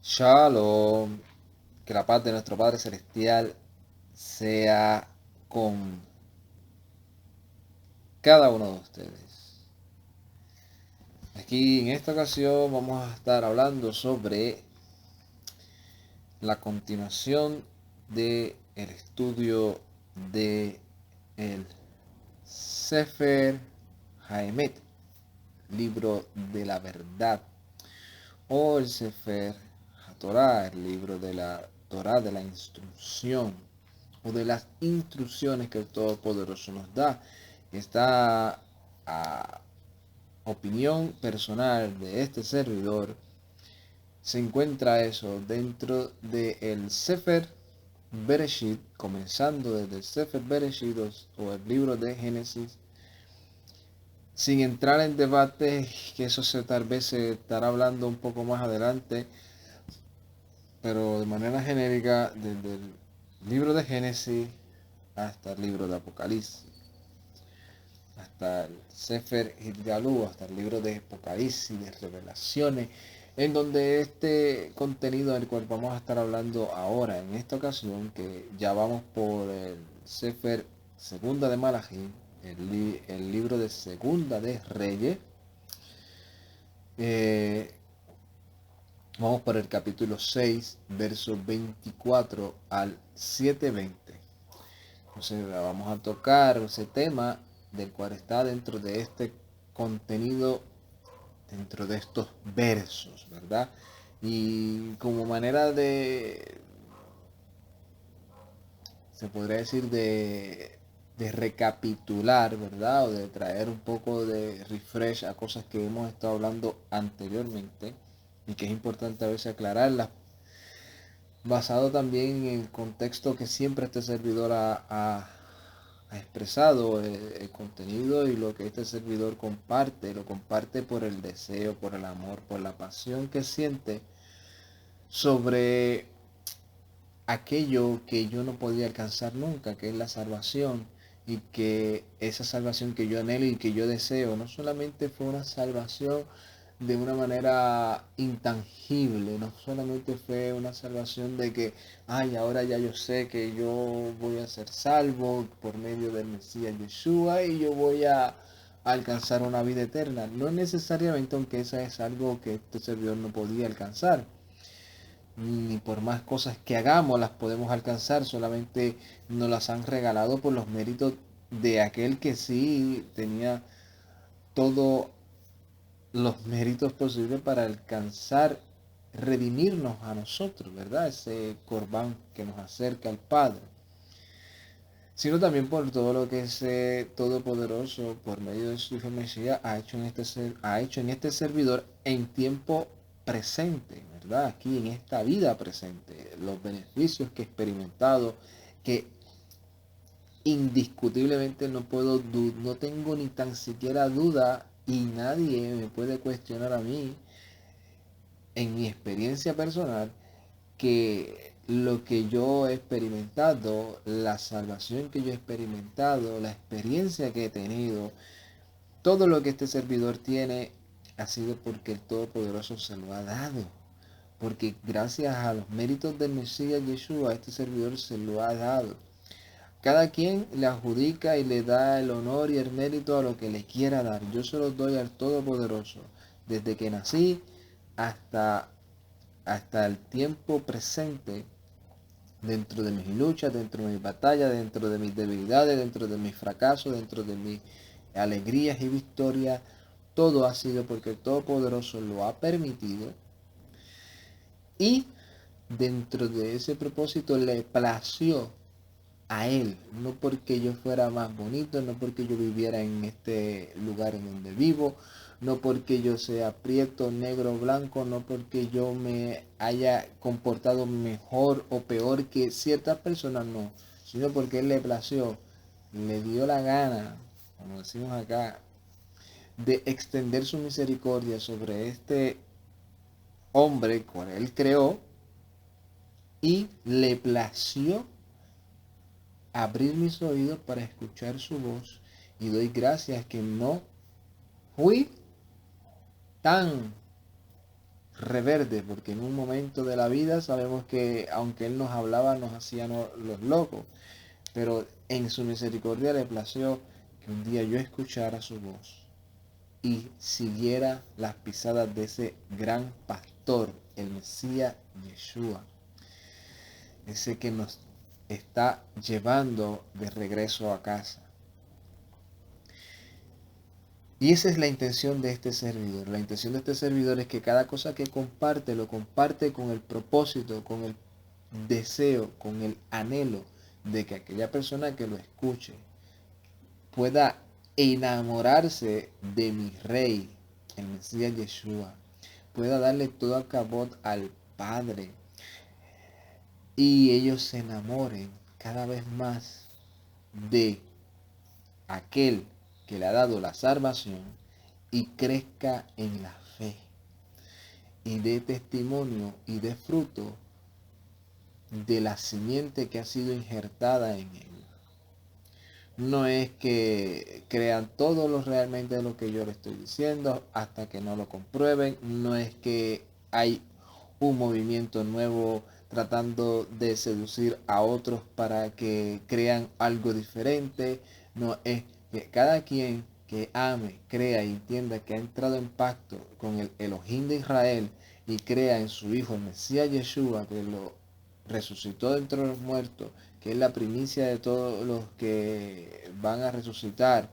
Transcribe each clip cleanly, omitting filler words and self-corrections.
Shalom, que la paz de nuestro Padre Celestial sea con cada uno de ustedes. Aquí en esta ocasión vamos a estar hablando sobre la continuación del estudio de el Sefer Haemet, libro de la verdad, o el Sefer HaTorah, el libro de la Torah, de la instrucción, o de las instrucciones que el Todopoderoso nos da. Esta opinión personal de este servidor se encuentra eso dentro del Sefer Bereshit, comenzando desde el Sefer Bereshit o el libro de Génesis, sin entrar en debate, que eso tal vez se estará hablando un poco más adelante, pero de manera genérica, desde el libro de Génesis hasta el libro de Apocalipsis, hasta el Sefer Hidgalú, hasta el libro de Apocalipsis, de Revelaciones, en donde este contenido del cual vamos a estar hablando ahora, en esta ocasión, que ya vamos por el Sefer Segunda de Malachi, el libro de Segunda de Reyes, eh, vamos por el capítulo 6, versos 24 al 7:20. Entonces vamos a tocar ese tema del cual está dentro de este contenido, dentro de estos versos, ¿verdad? Y como manera de, se podría decir, de recapitular, ¿verdad? O de traer un poco de refresh a cosas que hemos estado hablando anteriormente y que es importante a veces aclararlas, basado también en el contexto que siempre este servidor ha expresado el contenido, y lo que este servidor comparte, lo comparte por el deseo, por el amor, por la pasión que siente sobre aquello que yo no podía alcanzar nunca, que es la salvación, y que esa salvación que yo anhelo y que yo deseo no solamente fue una salvación de una manera intangible, no solamente fue una salvación de que, ay, ahora ya yo sé que yo voy a ser salvo por medio del Mesías Yeshua y yo voy a alcanzar una vida eterna. No necesariamente, aunque esa es algo que este servidor no podía alcanzar, ni por más cosas que hagamos las podemos alcanzar, solamente nos las han regalado por los méritos de aquel que sí tenía todos los méritos posibles para alcanzar, redimirnos a nosotros, ¿verdad? Ese corbán que nos acerca al Padre, sino también por todo lo que ese Todopoderoso, por medio de su Hijo Mesías, ha hecho en este servidor en tiempo presente, ¿verdad? Aquí en esta vida presente, los beneficios que he experimentado, que indiscutiblemente no tengo ni tan siquiera duda, y nadie me puede cuestionar a mí, en mi experiencia personal, que lo que yo he experimentado, la salvación que yo he experimentado, la experiencia que he tenido, todo lo que este servidor tiene, ha sido porque el Todopoderoso se lo ha dado. Porque gracias a los méritos del Mesías Yeshua, este servidor se lo ha dado. Cada quien le adjudica y le da el honor y el mérito a lo que le quiera dar. Yo se los doy al Todopoderoso. Desde que nací hasta, hasta el tiempo presente, dentro de mis luchas, dentro de mis batallas, dentro de mis debilidades, dentro de mis fracasos, dentro de mis alegrías y victorias, todo ha sido porque el Todopoderoso lo ha permitido, y dentro de ese propósito le plació a él, no porque yo fuera más bonito, no porque yo viviera en este lugar en donde vivo, no porque yo sea prieto, negro, blanco, no porque yo me haya comportado mejor o peor que ciertas personas, no, sino porque él le plació, le dio la gana, como decimos acá, de extender su misericordia sobre este hombre cual él creó, y le plació abrir mis oídos para escuchar su voz, y doy gracias que no fui tan reverde, porque en un momento de la vida sabemos que aunque Él nos hablaba, nos hacía los locos, pero en su misericordia le plació que un día yo escuchara su voz y siguiera las pisadas de ese gran pastor, el Mesías Yeshua, ese que nos está llevando de regreso a casa. Y esa es la intención de este servidor. La intención de este servidor es que cada cosa que comparte, lo comparte con el propósito, con el deseo, con el anhelo de que aquella persona que lo escuche pueda enamorarse de mi rey, el Mesías Yeshua, pueda darle todo a cabot al Padre y ellos se enamoren cada vez más de aquel que le ha dado la salvación y crezca en la fe y dé testimonio y dé fruto de la simiente que ha sido injertada en él. No es que crean todo lo realmente de lo que yo le estoy diciendo hasta que no lo comprueben. No es que hay un movimiento nuevo tratando de seducir a otros para que crean algo diferente. No es que cada quien que ame, crea y entienda que ha entrado en pacto con el Elohim de Israel y crea en su Hijo, el Mesías Yeshua, que lo resucitó de entre los muertos, que es la primicia de todos los que van a resucitar,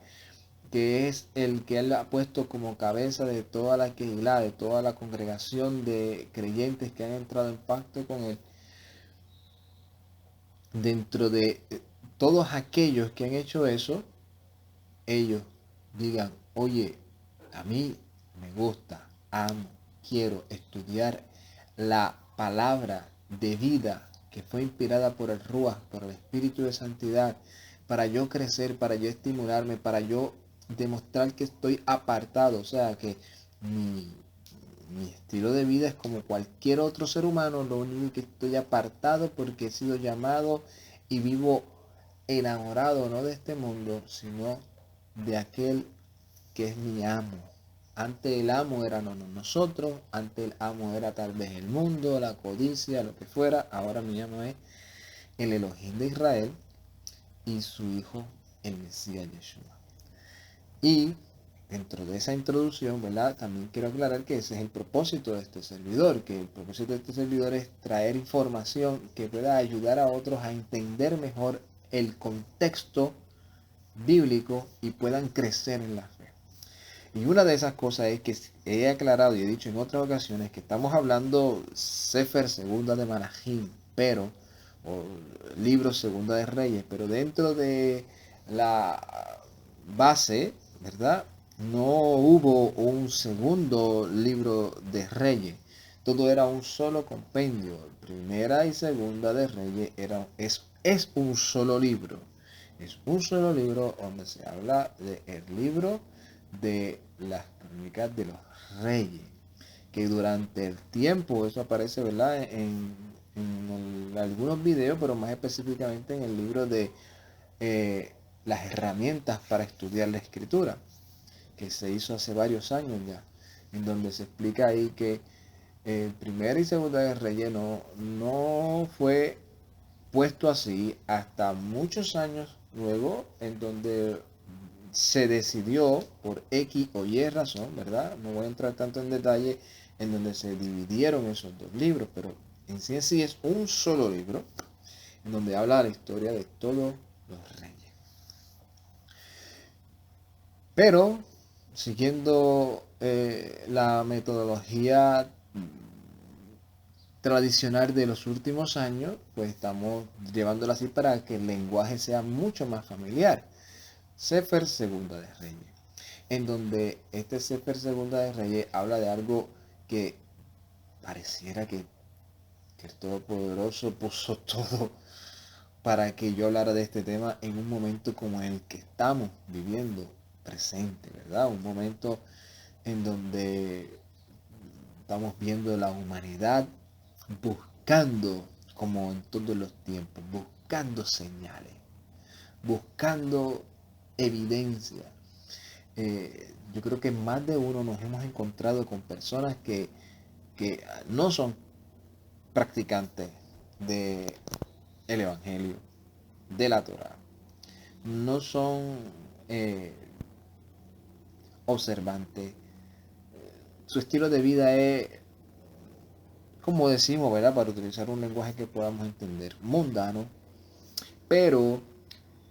que es el que Él ha puesto como cabeza de toda la Keilah, de toda la congregación de creyentes que han entrado en pacto con Él. Dentro de todos aquellos que han hecho eso, ellos digan, oye, a mí me gusta, amo, quiero estudiar la palabra de vida que fue inspirada por el Ruach, por el Espíritu de Santidad, para yo crecer, para yo estimularme, para yo demostrar que estoy apartado, o sea, que mi estilo de vida es como cualquier otro ser humano, lo único que estoy apartado porque he sido llamado y vivo enamorado no de este mundo, sino de aquel que es mi amo. Antes el amo era nosotros, antes el amo era tal vez el mundo, la codicia, lo que fuera. Ahora mi amo es el Elohim de Israel y su hijo, el Mesías Yeshua. Y dentro de esa introducción, ¿verdad? También quiero aclarar que ese es el propósito de este servidor, que el propósito de este servidor es traer información que pueda ayudar a otros a entender mejor el contexto bíblico y puedan crecer en la fe. Y una de esas cosas es que he aclarado y he dicho en otras ocasiones que estamos hablando Sefer Segunda de Malachim, pero, o libro Segunda de Reyes, pero dentro de la base, ¿verdad? No hubo un segundo libro de Reyes. Todo era un solo compendio. Primera y Segunda de Reyes es un solo libro. Es un solo libro donde se habla del libro de las crónicas de los reyes. Que durante el tiempo, eso aparece, ¿verdad? En algunos videos, pero más específicamente en el libro de las herramientas para estudiar la escritura, que se hizo hace varios años ya, en donde se explica ahí que primera y segunda de Reyes no fue puesto así hasta muchos años luego, en donde se decidió por X o Y razón, ¿verdad? No voy a entrar tanto en detalle en donde se dividieron esos dos libros, pero en sí es un solo libro en donde habla la historia de todos los reyes. Pero, siguiendo la metodología tradicional de los últimos años, pues estamos llevándola así para que el lenguaje sea mucho más familiar. Sefer Segunda de Reyes, en donde este Sefer Segunda de Reyes habla de algo que pareciera que el Todopoderoso puso todo para que yo hablara de este tema en un momento como el que estamos viviendo presente, ¿verdad? Un momento en donde estamos viendo la humanidad buscando, como en todos los tiempos, buscando señales, buscando evidencia. Yo creo que más de uno nos hemos encontrado con personas que que no son practicantes del Evangelio, de la Torá, no son observantes. Su estilo de vida es, como decimos, ¿verdad? Para utilizar un lenguaje que podamos entender, mundano, pero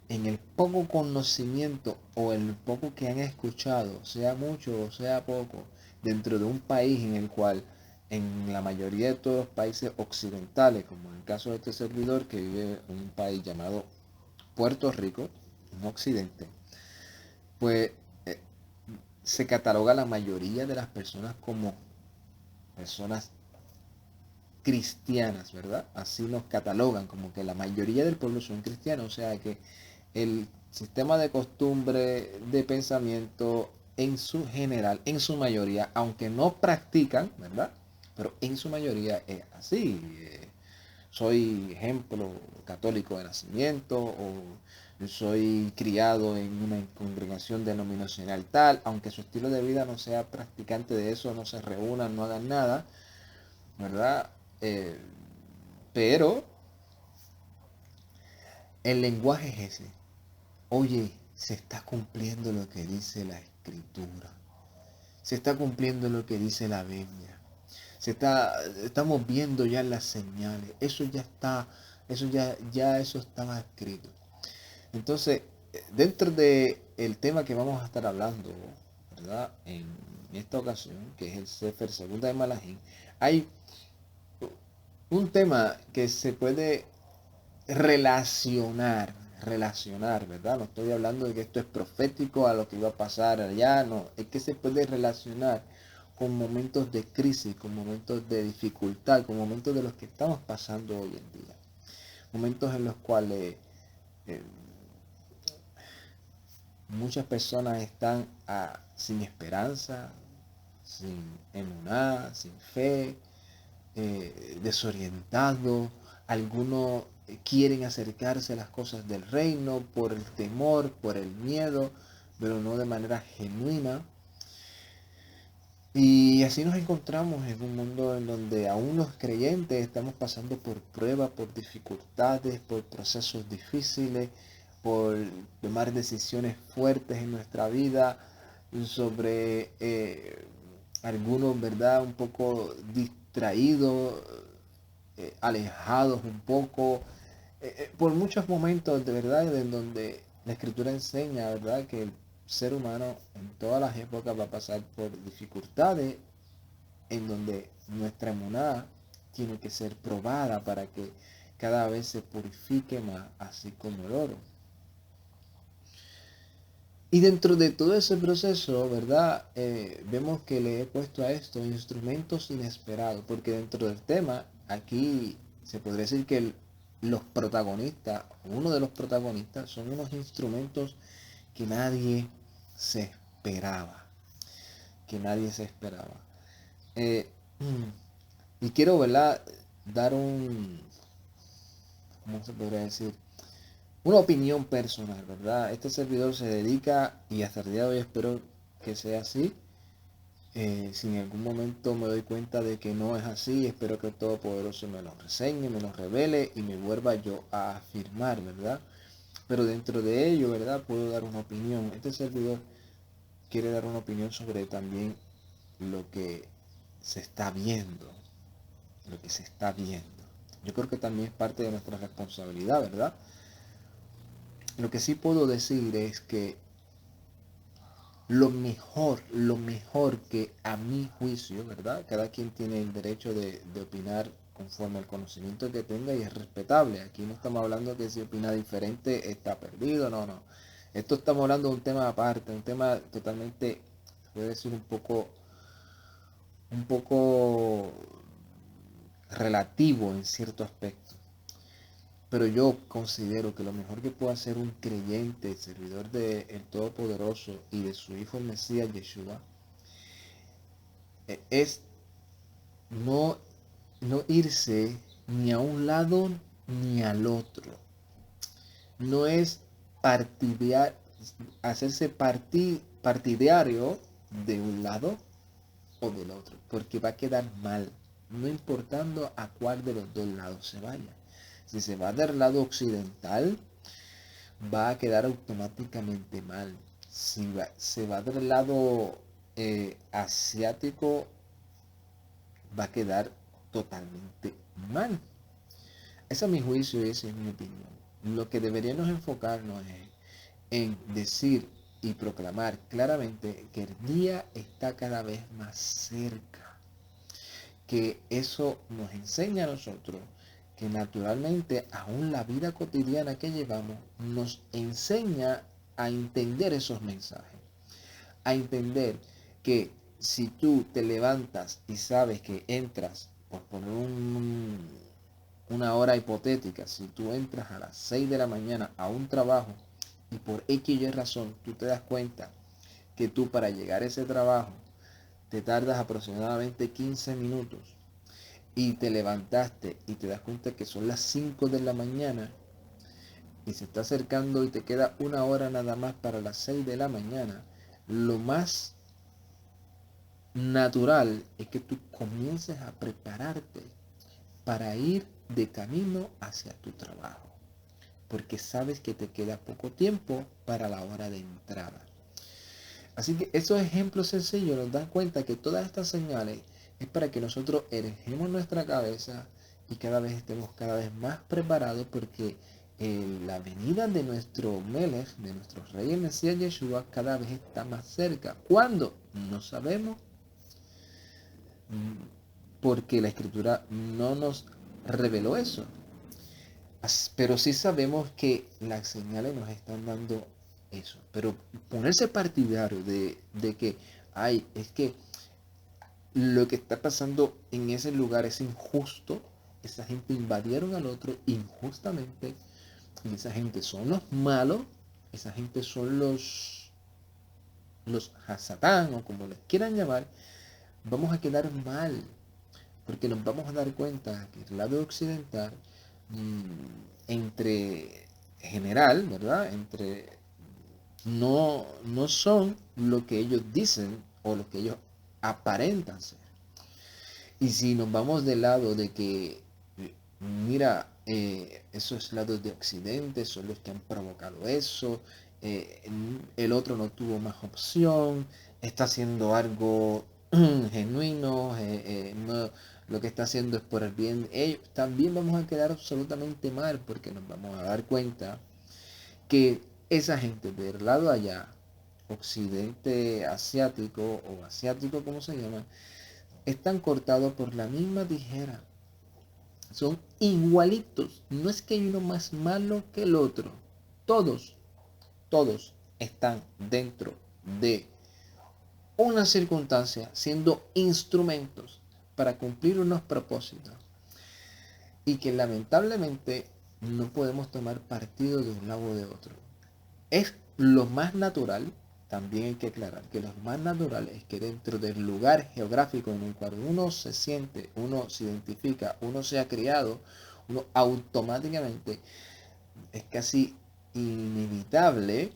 en el poco conocimiento o el poco que han escuchado, sea mucho o sea poco, dentro de un país en el cual, en la mayoría de todos los países occidentales, como en el caso de este servidor que vive en un país llamado Puerto Rico, en Occidente, pues eh, se cataloga la mayoría de las personas como personas cristianas, ¿verdad? Así nos catalogan, como que la mayoría del pueblo son cristianos, o sea que el sistema de costumbre, de pensamiento, en su general, en su mayoría, aunque no practican, ¿verdad? Pero en su mayoría es así. Soy ejemplo católico de nacimiento o soy criado en una congregación denominacional tal, aunque su estilo de vida no sea practicante de eso, no se reúnan, no hagan nada, ¿verdad? Eh, pero el lenguaje es ese. Oye, se está cumpliendo lo que dice la escritura. Se está cumpliendo lo que dice la Biblia. Estamos viendo ya las señales. Eso ya está, eso estaba escrito. Entonces, dentro de el tema que vamos a estar hablando, ¿verdad? En esta ocasión, que es el Sefer Segunda de Malachim, hay un tema que se puede relacionar, ¿verdad? No estoy hablando de que esto es profético a lo que iba a pasar allá, no, es que se puede relacionar con momentos de crisis, con momentos de dificultad, con momentos de los que estamos pasando hoy en día. Momentos en los cuales eh, muchas personas están sin esperanza, sin emuná, sin fe, desorientados. Algunos quieren acercarse a las cosas del reino por el temor, por el miedo, pero no de manera genuina. Y así nos encontramos en un mundo en donde aún los creyentes estamos pasando por pruebas, por dificultades, por procesos difíciles, por tomar decisiones fuertes en nuestra vida, sobre algunos, ¿verdad? Un poco distraídos, alejados un poco, por muchos momentos de verdad en donde la escritura enseña, ¿verdad? Que el ser humano en todas las épocas va a pasar por dificultades en donde nuestra emuná tiene que ser probada para que cada vez se purifique más, así como el oro. Y dentro de todo ese proceso, ¿verdad? Vemos que le he puesto a esto instrumentos inesperados, porque dentro del tema, aquí se podría decir que los protagonistas, uno de los protagonistas, son unos instrumentos que nadie se esperaba, que nadie se esperaba. Eh, y quiero, ¿verdad? Dar ¿cómo se podría decir? Una opinión personal, ¿verdad? Este servidor se dedica, y hasta el día de hoy espero que sea así. Si en algún momento me doy cuenta de que no es así, espero que el Todopoderoso me lo reseñe, me lo revele y me vuelva yo a afirmar, ¿verdad? Pero dentro de ello, ¿verdad? Puedo dar una opinión. Este servidor quiere dar una opinión sobre también lo que se está viendo, lo que se está viendo. Yo creo que también es parte de nuestra responsabilidad, ¿verdad? Lo que sí puedo decir es que lo mejor que a mi juicio, ¿verdad? Cada quien tiene el derecho de opinar conforme al conocimiento que tenga y es respetable. Aquí no estamos hablando que si opina diferente está perdido, no, no. Esto estamos hablando de un tema aparte, un tema totalmente, puede decir un poco relativo en cierto aspecto. Pero yo considero que lo mejor que puede hacer un creyente, servidor del Todopoderoso y de su Hijo el Mesías Yeshua, es no, no irse ni a un lado ni al otro. No es hacerse partidario de un lado o del otro, porque va a quedar mal, no importando a cuál de los dos lados se vaya. Si se va del lado occidental, va a quedar automáticamente mal. Si se va del lado asiático, va a quedar totalmente mal. Ese es mi juicio y esa es mi opinión. Lo que deberíamos enfocarnos es en decir y proclamar claramente que el día está cada vez más cerca. Que eso nos enseña a nosotros que naturalmente aún la vida cotidiana que llevamos nos enseña a entender esos mensajes. A entender que si tú te levantas y sabes que entras, por poner una hora hipotética, si tú entras a las 6 de la mañana a un trabajo y por X y razón tú te das cuenta que tú para llegar a ese trabajo te tardas aproximadamente 15 minutos y te levantaste y te das cuenta que son las 5 de la mañana y se está acercando y te queda una hora nada más para las 6 de la mañana, lo más natural es que tú comiences a prepararte para ir de camino hacia tu trabajo, porque sabes que te queda poco tiempo para la hora de entrada. Así que esos ejemplos sencillos nos dan cuenta que todas estas señales es para que nosotros erigemos nuestra cabeza y cada vez estemos cada vez más preparados, porque la venida de nuestro Melech, de nuestro Rey el Mesías Yeshua, cada vez está más cerca. ¿Cuándo? No sabemos, porque la Escritura no nos reveló eso. Pero sí sabemos que las señales nos están dando eso. Pero ponerse partidario de que, ay, es que lo que está pasando en ese lugar es injusto, esa gente invadieron al otro injustamente, y esa gente son los malos, esa gente son los Hasatán, o como les quieran llamar, vamos a quedar mal, porque nos vamos a dar cuenta que el lado occidental, entre general, ¿verdad? No son lo que ellos dicen o lo que ellos aparentan ser. Y si nos vamos del lado de que, mira, esos lados de Occidente son los que han provocado eso, el otro no tuvo más opción, está haciendo algo genuino, lo que está haciendo es por el bien de ellos, también vamos a quedar absolutamente mal, porque nos vamos a dar cuenta que esa gente del lado allá, occidente asiático o asiático como se llama, están cortados por la misma tijera. Son igualitos. No es que hay uno más malo que el otro. Todos, todos están dentro de una circunstancia, siendo instrumentos para cumplir unos propósitos. Y que lamentablemente no podemos tomar partido de un lado o de otro. Es lo más natural. También hay que aclarar que lo más natural es que dentro del lugar geográfico en el cual uno se siente, uno se identifica, uno se ha criado, uno automáticamente es casi inevitable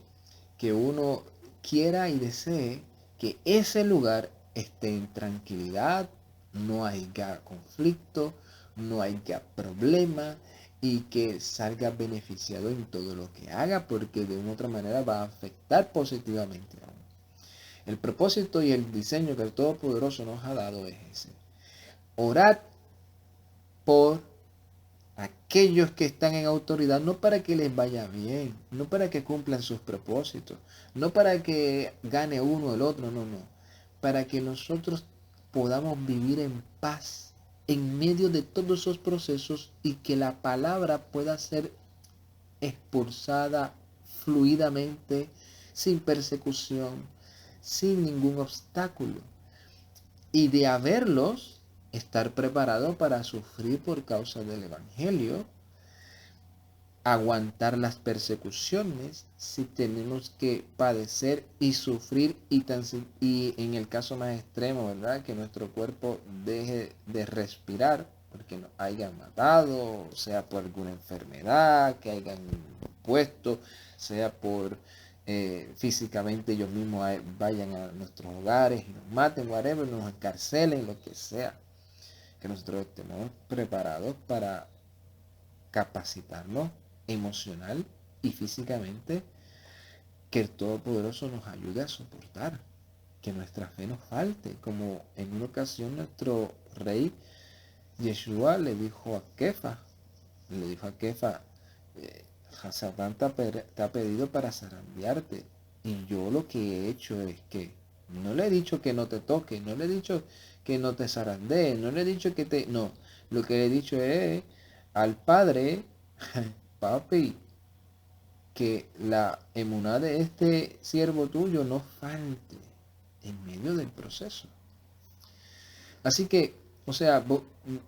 que uno quiera y desee que ese lugar esté en tranquilidad, no haya conflicto, no haya problema, y que salga beneficiado en todo lo que haga, porque de una otra manera va a afectar positivamente a uno. El propósito y el diseño que el Todopoderoso nos ha dado es ese: orad por aquellos que están en autoridad, no para que les vaya bien, no para que cumplan sus propósitos, no para que gane uno o el otro, no, para que nosotros podamos vivir en paz en medio de todos esos procesos, y que la palabra pueda ser expulsada fluidamente, sin persecución, sin ningún obstáculo. Y de haberlos, estar preparado para sufrir por causa del Evangelio, aguantar las persecuciones si tenemos que padecer y sufrir, y en el caso más extremo, ¿verdad?, que nuestro cuerpo deje de respirar porque nos hayan matado, sea por alguna enfermedad que hayan puesto, sea por físicamente ellos mismos vayan a nuestros hogares y nos maten, whatever, nos encarcelen, lo que sea. Que nosotros estemos preparados para capacitarnos emocional y físicamente, que el Todopoderoso nos ayude a soportar, que nuestra fe no falte, como en una ocasión nuestro rey Yeshua le dijo a Kefa, Satán te ha pedido para zarandearte, y yo lo que he hecho es que no le he dicho que no te toque, no le he dicho que no te zarandee, no le he dicho que te... No, lo que le he dicho es al Padre, papi, que la emuná de este siervo tuyo no falte en medio del proceso. Así que, o sea,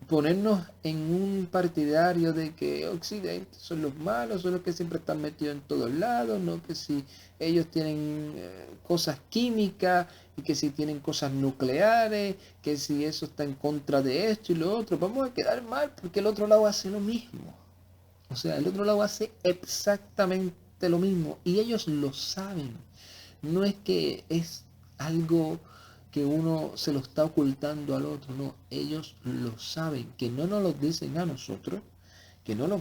ponernos en un partidario de que Occidente son los malos, son los que siempre están metidos en todos lados, ¿no? Que si ellos tienen cosas químicas y que si tienen cosas nucleares, que si eso está en contra de esto y lo otro, vamos a quedar mal porque el otro lado hace lo mismo. O sea, el otro lado hace exactamente lo mismo y ellos lo saben. No es que es algo que uno se lo está ocultando al otro, no, ellos lo saben, que no nos lo dicen a nosotros, que no lo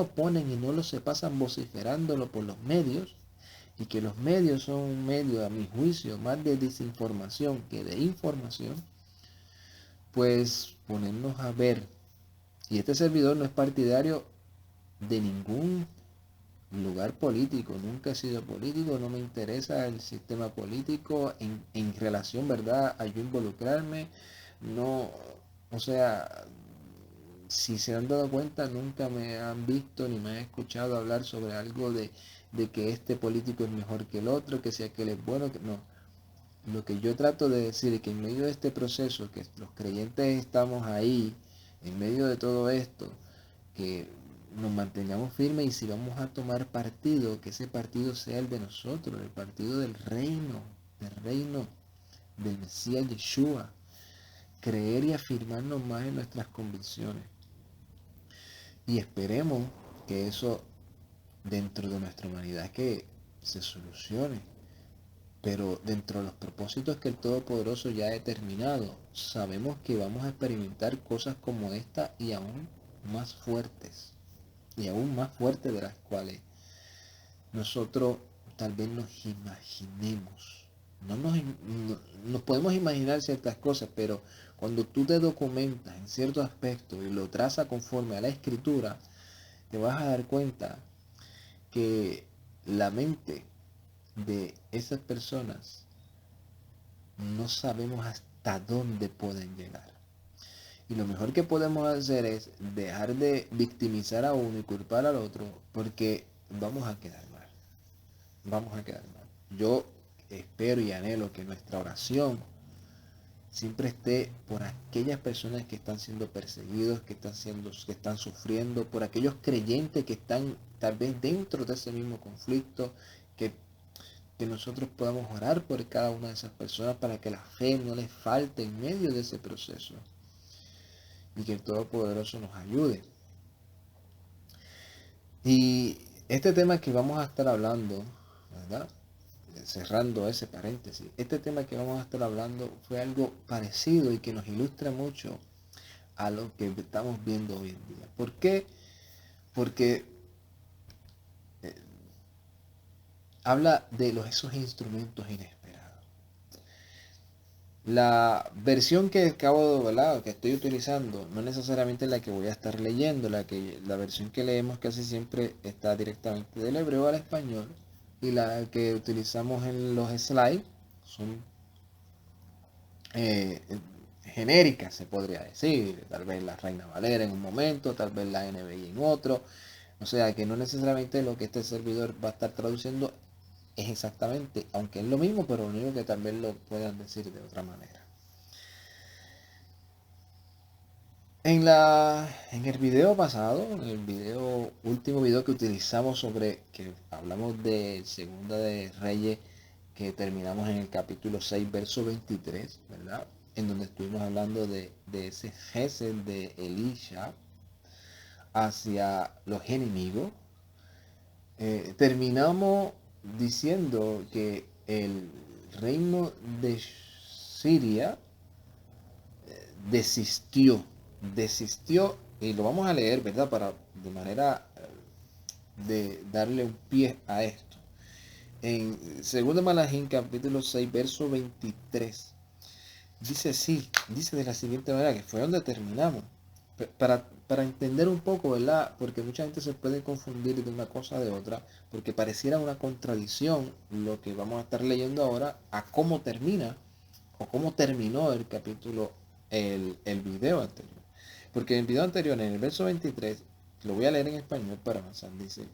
ponen y no lo se pasan vociferándolo por los medios, y que los medios son un medio, a mi juicio, más de desinformación que de información, pues ponernos a ver. Y este servidor no es partidario de ningún lugar político, nunca he sido político, no me interesa el sistema político en relación, ¿verdad?, a yo involucrarme, no, o sea, si se han dado cuenta, nunca me han visto ni me han escuchado hablar sobre algo de que este político es mejor que el otro, que si aquel es bueno, que no. Lo que yo trato de decir es que en medio de este proceso, que los creyentes estamos ahí, en medio de todo esto, que nos mantengamos firmes, y si vamos a tomar partido, que ese partido sea el de nosotros, el partido del reino del Mesías Yeshua, creer y afirmarnos más en nuestras convicciones. Y esperemos que eso dentro de nuestra humanidad que se solucione. Pero dentro de los propósitos que el Todopoderoso ya ha determinado, sabemos que vamos a experimentar cosas como esta y aún más fuertes. Y aún más fuertes de las cuales nosotros tal vez nos imaginemos. Nos podemos imaginar ciertas cosas, pero cuando tú te documentas en ciertos aspectos y lo trazas conforme a la escritura, te vas a dar cuenta que la mente de esas personas no sabemos hasta dónde pueden llegar. Y lo mejor que podemos hacer es dejar de victimizar a uno y culpar al otro, porque vamos a quedar mal. Vamos a quedar mal. Yo espero y anhelo que nuestra oración siempre esté por aquellas personas que están siendo perseguidos, que están sufriendo, por aquellos creyentes que están tal vez dentro de ese mismo conflicto, que nosotros podamos orar por cada una de esas personas para que la fe no les falte en medio de ese proceso, y que el Todopoderoso nos ayude. Y este tema que vamos a estar hablando, ¿verdad?, cerrando ese paréntesis, este tema que vamos a estar hablando fue algo parecido y que nos ilustra mucho a lo que estamos viendo hoy en día. ¿Por qué? Porque habla de esos instrumentos inesperados. La versión que acabo de ¿verdad?, que estoy utilizando, no necesariamente la que voy a estar leyendo, la versión que leemos casi siempre está directamente del hebreo al español, y la que utilizamos en los slides son genéricas, se podría decir, tal vez la Reina Valera en un momento, tal vez la NBI en otro, o sea que no necesariamente lo que este servidor va a estar traduciendo es exactamente, aunque es lo mismo, pero lo único que tal vez lo puedan decir de otra manera. En el video pasado, en el último video que utilizamos que hablamos de Segunda de Reyes, que terminamos en el capítulo 6, verso 23, ¿verdad?, en donde estuvimos hablando de ese gesed de Elisha hacia los enemigos. Terminamos diciendo que el reino de Siria desistió, y lo vamos a leer, ¿verdad? Para de manera de darle un pie a esto. En 2 Malajín, capítulo 6, verso 23, dice de la siguiente manera, que fue donde terminamos. Para entender un poco, ¿verdad? Porque mucha gente se puede confundir de una cosa de otra, porque pareciera una contradicción lo que vamos a estar leyendo ahora a cómo termina o cómo terminó el capítulo, el video anterior. Porque en el video anterior, en el verso 23, lo voy a leer en español para avanzar, dice,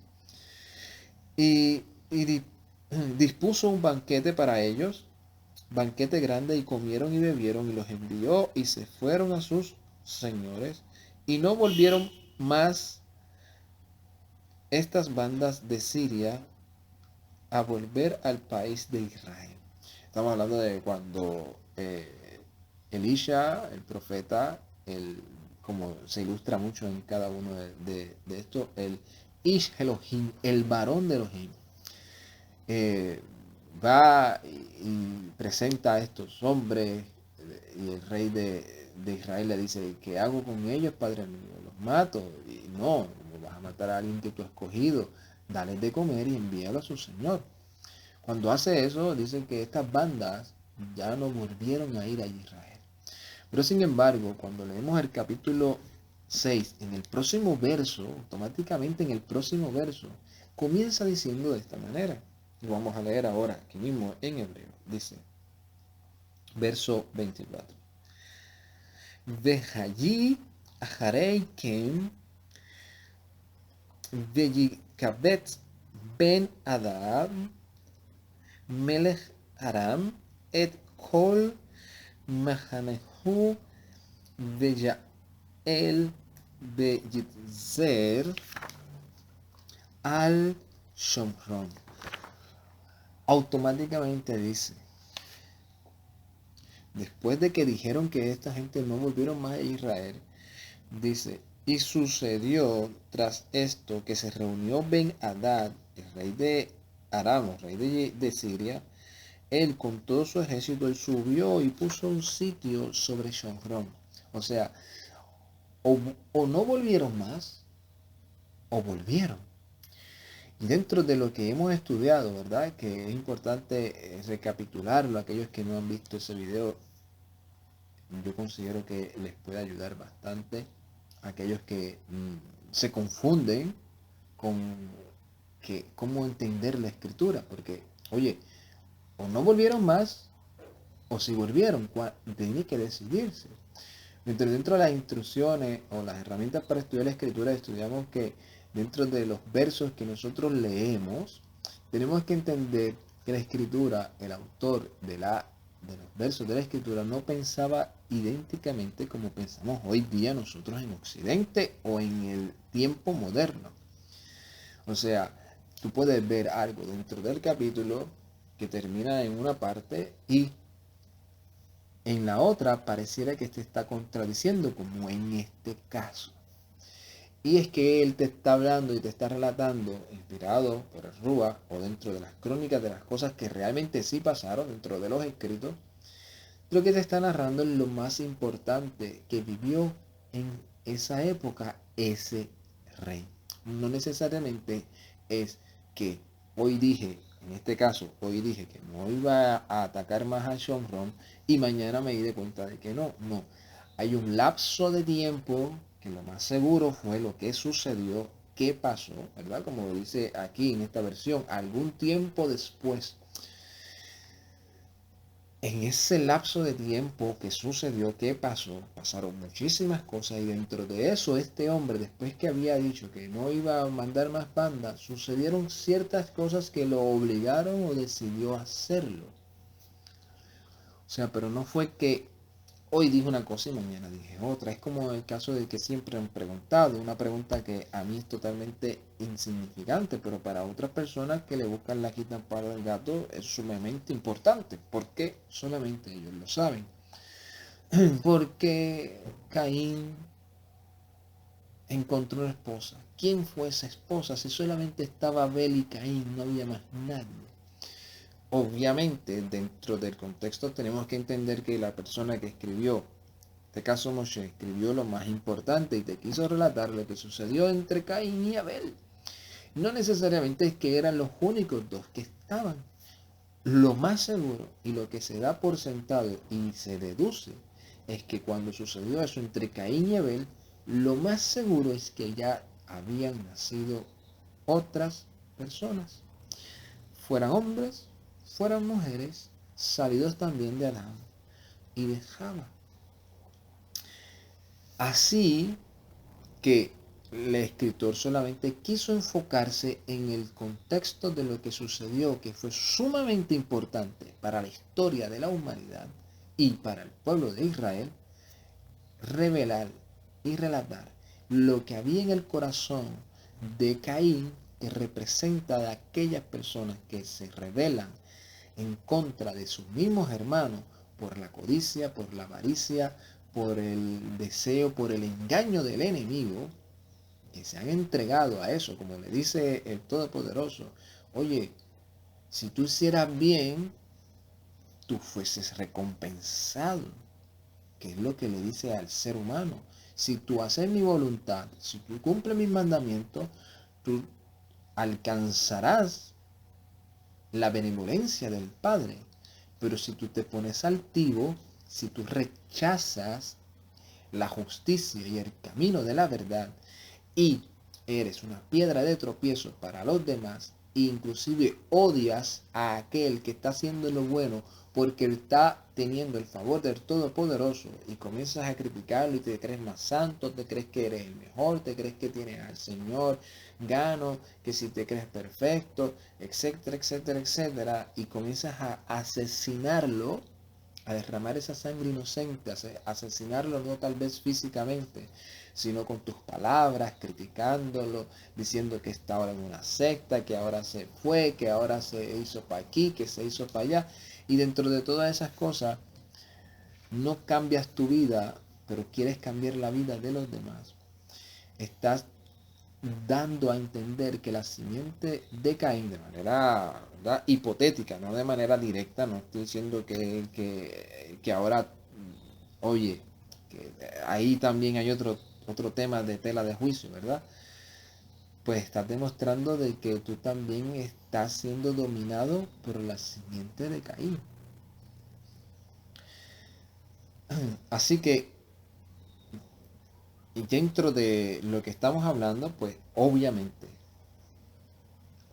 y dispuso un banquete para ellos, banquete grande, y comieron y bebieron, y los envió y se fueron a sus señores, y no volvieron más estas bandas de Siria a volver al país de Israel. Estamos hablando de cuando Elisha, el profeta, como se ilustra mucho en cada uno de estos, el Ish Elohim, el varón de Elohim, eh, va y presenta a estos hombres, y el rey de Israel le dice, ¿qué hago con ellos, padre mío? ¿Los mato? Y no, vas a matar a alguien que tú has escogido, dale de comer y envíalo a su señor. Cuando hace eso, dice que estas bandas ya no volvieron a ir a Israel. Pero sin embargo, cuando leemos el capítulo 6, en el próximo verso, automáticamente en el próximo verso, comienza diciendo de esta manera. Y vamos a leer ahora, aquí mismo en hebreo. Dice, verso 24. Vejallí aharei kem veyikabet ben Adad melech Aram et kol mahanehu veyael beyitzer al Shomron. Automáticamente dice, después de que dijeron que esta gente no volvieron más a Israel, dice, y sucedió tras esto que se reunió Ben Hadad, el rey de Aram, rey de Siria, él con todo su ejército, él subió y puso un sitio sobre Shomron. O sea, o no volvieron más, o volvieron. Y dentro de lo que hemos estudiado, ¿verdad? Que es importante recapitularlo, aquellos que no han visto ese video, yo considero que les puede ayudar bastante. Aquellos que se confunden con cómo entender la escritura, porque, oye, o no volvieron más, o si volvieron, tiene que decidirse. Dentro de las instrucciones o las herramientas para estudiar la escritura, estudiamos que dentro de los versos que nosotros leemos, tenemos que entender que la escritura, el autor de los versos de la escritura, no pensaba idénticamente como pensamos hoy día nosotros en Occidente o en el tiempo moderno. O sea, tú puedes ver algo dentro del capítulo que termina en una parte y en la otra pareciera que te está contradiciendo, como en este caso. Y es que él te está hablando y te está relatando, inspirado por el Rúa o dentro de las crónicas de las cosas que realmente sí pasaron dentro de los escritos. Lo que te está narrando es lo más importante que vivió en esa época ese rey. No necesariamente es que hoy dije, en este caso, hoy dije que no iba a atacar más a Shomron y mañana me di cuenta de que no. No. Hay un lapso de tiempo que lo más seguro fue lo que sucedió, qué pasó, ¿verdad? Como lo dice aquí en esta versión, algún tiempo después. En ese lapso de tiempo que sucedió, ¿qué pasó? Pasaron muchísimas cosas y dentro de eso este hombre, después que había dicho que no iba a mandar más bandas, sucedieron ciertas cosas que lo obligaron o decidió hacerlo. O sea, pero no fue que hoy dije una cosa y mañana dije otra. Es como el caso de que siempre han preguntado, una pregunta que a mí es totalmente insignificante, pero para otras personas que le buscan la quita para el gato es sumamente importante, porque solamente ellos lo saben. Porque Caín encontró una esposa. ¿Quién fue esa esposa? Si solamente estaba Abel y Caín, no había más nadie. Obviamente, dentro del contexto tenemos que entender que la persona que escribió, en este caso Moshe, escribió lo más importante y te quiso relatar lo que sucedió entre Caín y Abel. No necesariamente es que eran los únicos dos que estaban. Lo más seguro y lo que se da por sentado y se deduce es que cuando sucedió eso entre Caín y Abel, lo más seguro es que ya habían nacido otras personas, fueran hombres, fueran mujeres, salidos también de Adán y de Java. Así que el escritor solamente quiso enfocarse en el contexto de lo que sucedió, que fue sumamente importante para la historia de la humanidad y para el pueblo de Israel, revelar y relatar lo que había en el corazón de Caín, que representa de aquellas personas que se rebelan en contra de sus mismos hermanos por la codicia, por la avaricia, por el deseo, por el engaño del enemigo, que se han entregado a eso, como le dice el Todopoderoso. Oye, si tú hicieras bien, tú fueses recompensado, que es lo que le dice al ser humano. Si tú haces mi voluntad, si tú cumples mis mandamientos, tú alcanzarás la benevolencia del Padre. Pero si tú te pones altivo, si tú rechazas la justicia y el camino de la verdad, y eres una piedra de tropiezo para los demás, e inclusive odias a aquel que está haciendo lo bueno porque está teniendo el favor del Todopoderoso, y comienzas a criticarlo y te crees más santo, te crees que eres el mejor, te crees que tienes al Señor gano, que si te crees perfecto, etcétera, etcétera, etcétera, y comienzas a asesinarlo, a derramar esa sangre inocente, a asesinarlo no tal vez físicamente, sino con tus palabras, criticándolo, diciendo que está ahora en una secta, que ahora se fue, que ahora se hizo para aquí, que se hizo para allá. Y dentro de todas esas cosas, no cambias tu vida, pero quieres cambiar la vida de los demás. Estás dando a entender que la simiente de Caín, de manera, ¿verdad?, hipotética, no de manera directa, no estoy diciendo que ahora, oye, que ahí también hay otro tema de tela de juicio, ¿verdad? Pues estás demostrando de que tú también estás siendo dominado por la simiente de Caín. Así que dentro de lo que estamos hablando, pues obviamente,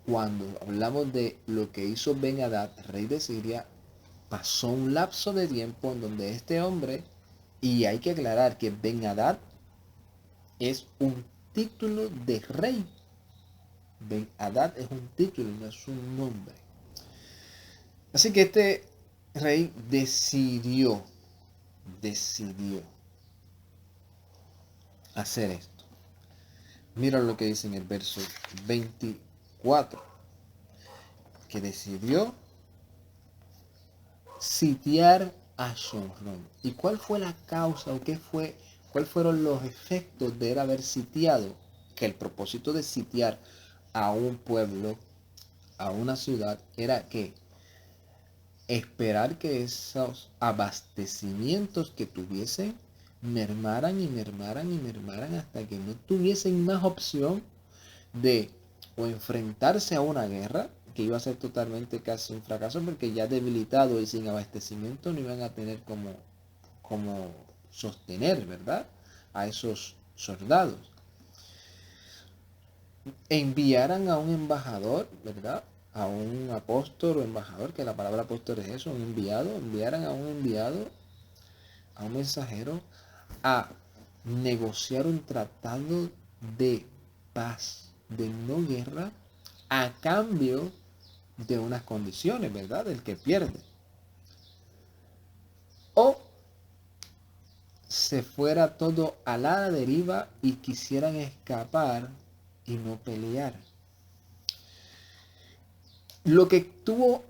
cuando hablamos de lo que hizo Ben-Hadad, rey de Siria, pasó un lapso de tiempo en donde este hombre, y hay que aclarar que Ben-Hadad es un título de rey. Ben-Hadad es un título, no es un nombre. Así que este rey decidió hacer esto. Mira lo que dice en el verso 24, que decidió sitiar a Shomrón. ¿Y cuál fue la causa o cuáles fueron los efectos de él haber sitiado? Que el propósito de sitiar a un pueblo, a una ciudad, era que esperar que esos abastecimientos que tuviesen mermaran y mermaran y mermaran hasta que no tuviesen más opción de o enfrentarse a una guerra, que iba a ser totalmente casi un fracaso, porque ya debilitado y sin abastecimiento no iban a tener como sostener, ¿verdad?, a esos soldados. Enviaran a un embajador, ¿verdad?, a un apóstol o embajador, que la palabra apóstol es eso, un enviado, enviaran a un enviado, a un mensajero, a negociar un tratado de paz, de no guerra, a cambio de unas condiciones, ¿verdad?, del que pierde. O se fuera todo a la deriva y quisieran escapar y no pelear. Lo que tuvo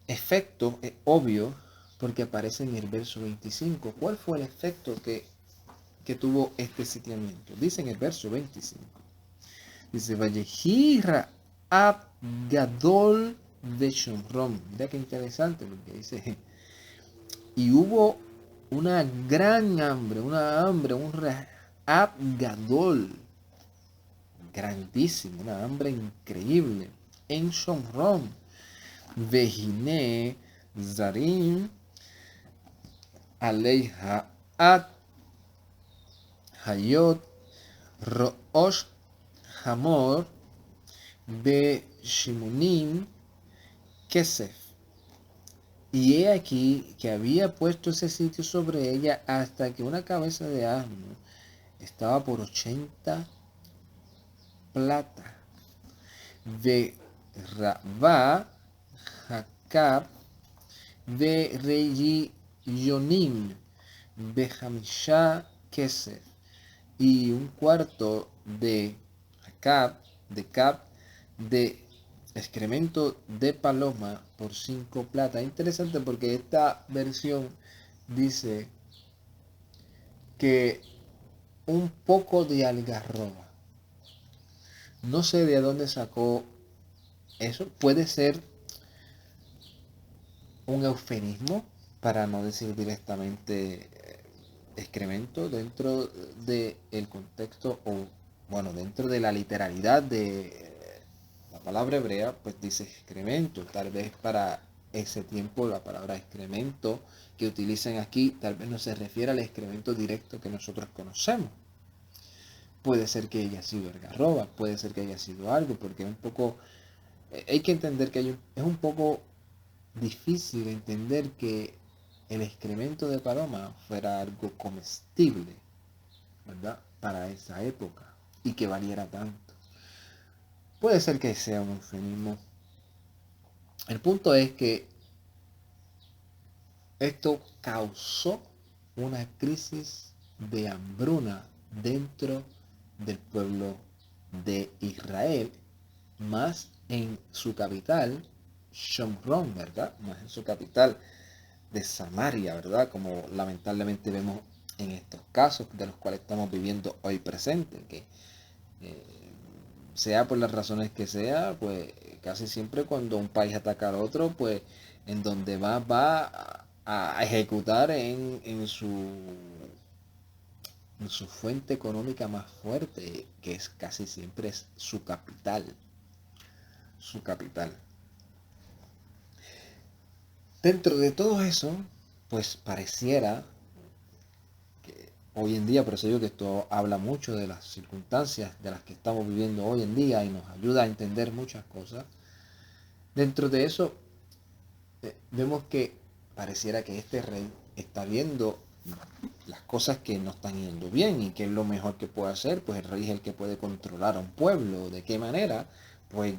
efecto es obvio porque aparece en el verso 25. ¿Cuál fue el efecto que que tuvo este sitiamiento. Dice en el verso 25. Dice, Vallejí Raab Gadol de Shomron. Mira qué interesante porque dice, y hubo una gran hambre, un Raab Gadol, grandísimo, una hambre increíble, en Shomron. Vejine Zarim Aleija Ad Hayot Roosh Hamor de Shimunim Kesef. Y he aquí que había puesto ese sitio sobre ella hasta que una cabeza de asno estaba por 80 plata. De Rabá Jacob de Reyonim de Hamisha Kesef. Y un cuarto de Jacob de excremento de paloma por 5 plata. Interesante porque esta versión dice que un poco de algarroba. No sé de dónde sacó eso. Puede ser un eufemismo para no decir directamente excremento dentro del contexto o, bueno, dentro de la literalidad de la palabra hebrea, pues dice excremento. Tal vez para ese tiempo la palabra excremento que utilizan aquí tal vez no se refiere al excremento directo que nosotros conocemos. Puede ser que haya sido algarroba, puede ser que haya sido algo, porque es un poco, hay que entender que es un poco difícil entender que el excremento de paloma fuera algo comestible, ¿verdad? Para esa época y que valiera tanto. Puede ser que sea un eufemismo. El punto es que esto causó una crisis de hambruna dentro del pueblo de Israel, más en su capital, Shomron, ¿verdad? Más en su capital de Samaria, ¿verdad? Como lamentablemente vemos en estos casos de los cuales estamos viviendo hoy presente, que eh, sea por las razones que sea, pues casi siempre cuando un país ataca al otro, pues en donde va a ejecutar en su fuente económica más fuerte, que es casi siempre es su capital. Su capital. Dentro de todo eso, pues pareciera que hoy en día, por eso digo que esto habla mucho de las circunstancias de las que estamos viviendo hoy en día y nos ayuda a entender muchas cosas. Dentro de eso, vemos que pareciera que este rey está viendo las cosas que no están yendo bien y qué es lo mejor que puede hacer. Pues el rey es el que puede controlar a un pueblo. ¿De qué manera? Pues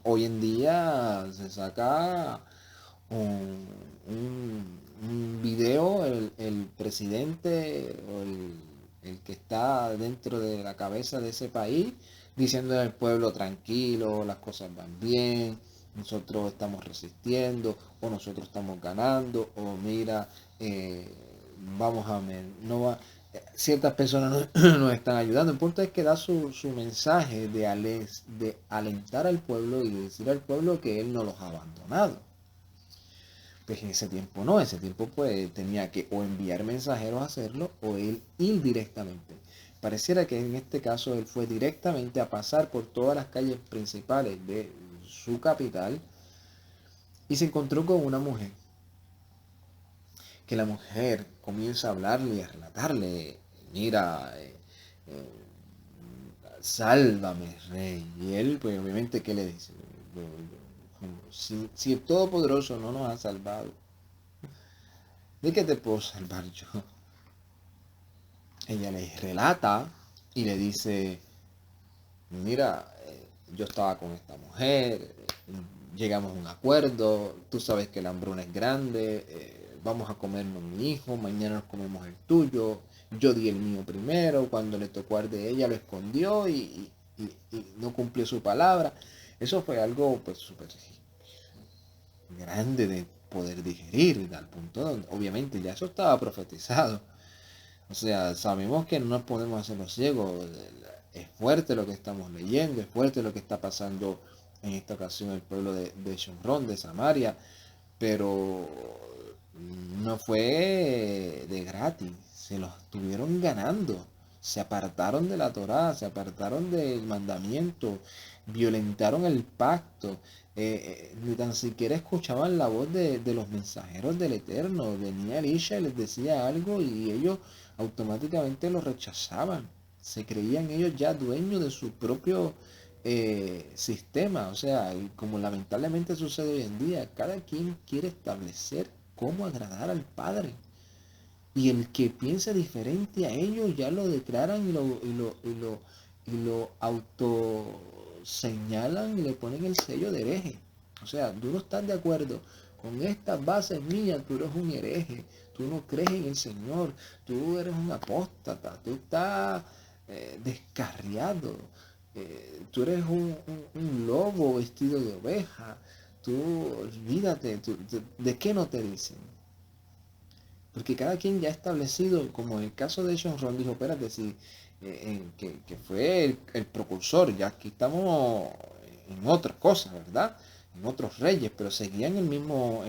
hoy en día se saca un video, el presidente o el que está dentro de la cabeza de ese país, diciendo al pueblo tranquilo, las cosas van bien, nosotros estamos resistiendo, o nosotros estamos ganando, o mira, vamos a ver, no va, ciertas personas nos están ayudando. El punto es que da su mensaje de alentar al pueblo y de decir al pueblo que él no los ha abandonado. Pues en ese tiempo no, ese tiempo pues tenía que o enviar mensajeros a hacerlo o él ir directamente. Pareciera que en este caso él fue directamente a pasar por todas las calles principales de su capital y se encontró con una mujer. Que la mujer comienza a hablarle y a relatarle, mira, sálvame, rey. Y él, pues obviamente, ¿qué le dice? Si el Todopoderoso no nos ha salvado, ¿de qué te puedo salvar yo? Ella le relata y le dice, mira, yo estaba con esta mujer, llegamos a un acuerdo, tú sabes que la hambruna es grande, vamos a comernos mi hijo, mañana nos comemos el tuyo, yo di el mío primero, cuando le tocó al de ella lo escondió y no cumplió su palabra. Eso fue algo pues súper grande de poder digerir, al punto donde obviamente ya eso estaba profetizado. O sea, sabemos que no nos podemos hacer los ciegos. Es fuerte lo que estamos leyendo, es fuerte lo que está pasando en esta ocasión el pueblo de Shomrón, de Samaria, pero no fue de gratis, se los estuvieron ganando. Se apartaron de la Torá, se apartaron del mandamiento, violentaron el pacto, ni tan siquiera escuchaban la voz de los mensajeros del Eterno. Venía Elisha y les decía algo y ellos automáticamente lo rechazaban. Se creían ellos ya dueños de su propio sistema. O sea, y como lamentablemente sucede hoy en día, cada quien quiere establecer cómo agradar al Padre. Y el que piense diferente a ellos ya lo declaran y lo autoseñalan y le ponen el sello de hereje. O sea, tú no estás de acuerdo con estas bases mías, tú eres un hereje, tú no crees en el Señor, tú eres un apóstata, tú estás descarriado, tú eres un lobo vestido de oveja, tú olvídate, ¿de qué no te dicen? Porque cada quien ya ha establecido, como en el caso de John Ron, dijo, espérate, si, que fue el precursor, ya aquí estamos en otras cosas, ¿verdad? En otros reyes, pero seguían el mismo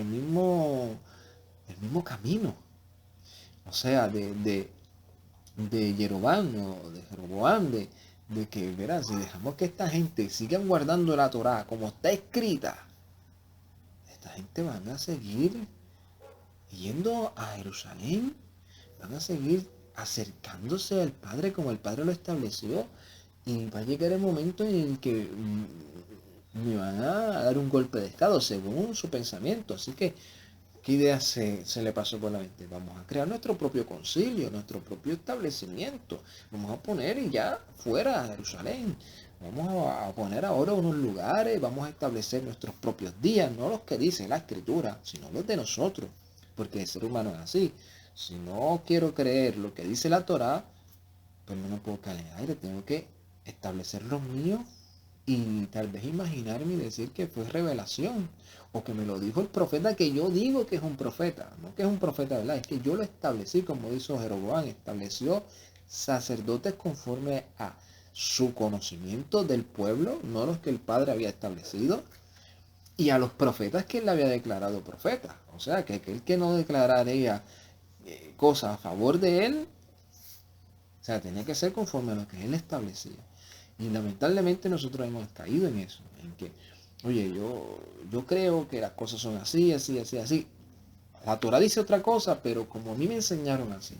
camino. O sea, de Jeroboam o de Jeroboam, de que, verás, si dejamos que esta gente sigan guardando la Torá como está escrita, esta gente van a seguir yendo a Jerusalén, van a seguir acercándose al Padre como el Padre lo estableció, y va a llegar el momento en el que me van a dar un golpe de estado según su pensamiento. Así que, ¿qué idea se le pasó por la mente? Vamos a crear nuestro propio concilio, nuestro propio establecimiento. Vamos a poner y ya fuera a Jerusalén. Vamos a poner ahora unos lugares, vamos a establecer nuestros propios días, no los que dice la Escritura, sino los de nosotros, porque el ser humano es así. Si no quiero creer lo que dice la Torá, pues no me puedo caer en el aire, tengo que establecer los míos y tal vez imaginarme y decir que fue revelación o que me lo dijo el profeta que yo digo que es un profeta, no que es un profeta, ¿verdad? Es que yo lo establecí, como hizo Jeroboam, estableció sacerdotes conforme a su conocimiento del pueblo, no los que el padre había establecido, y a los profetas que él había declarado profetas. O sea, que aquel que no declararía cosas a favor de él, o sea, tenía que ser conforme a lo que él establecía. Y lamentablemente nosotros hemos caído en eso, en que, oye, yo creo que las cosas son así, así, así, así. La Torah dice otra cosa, pero como a mí me enseñaron así,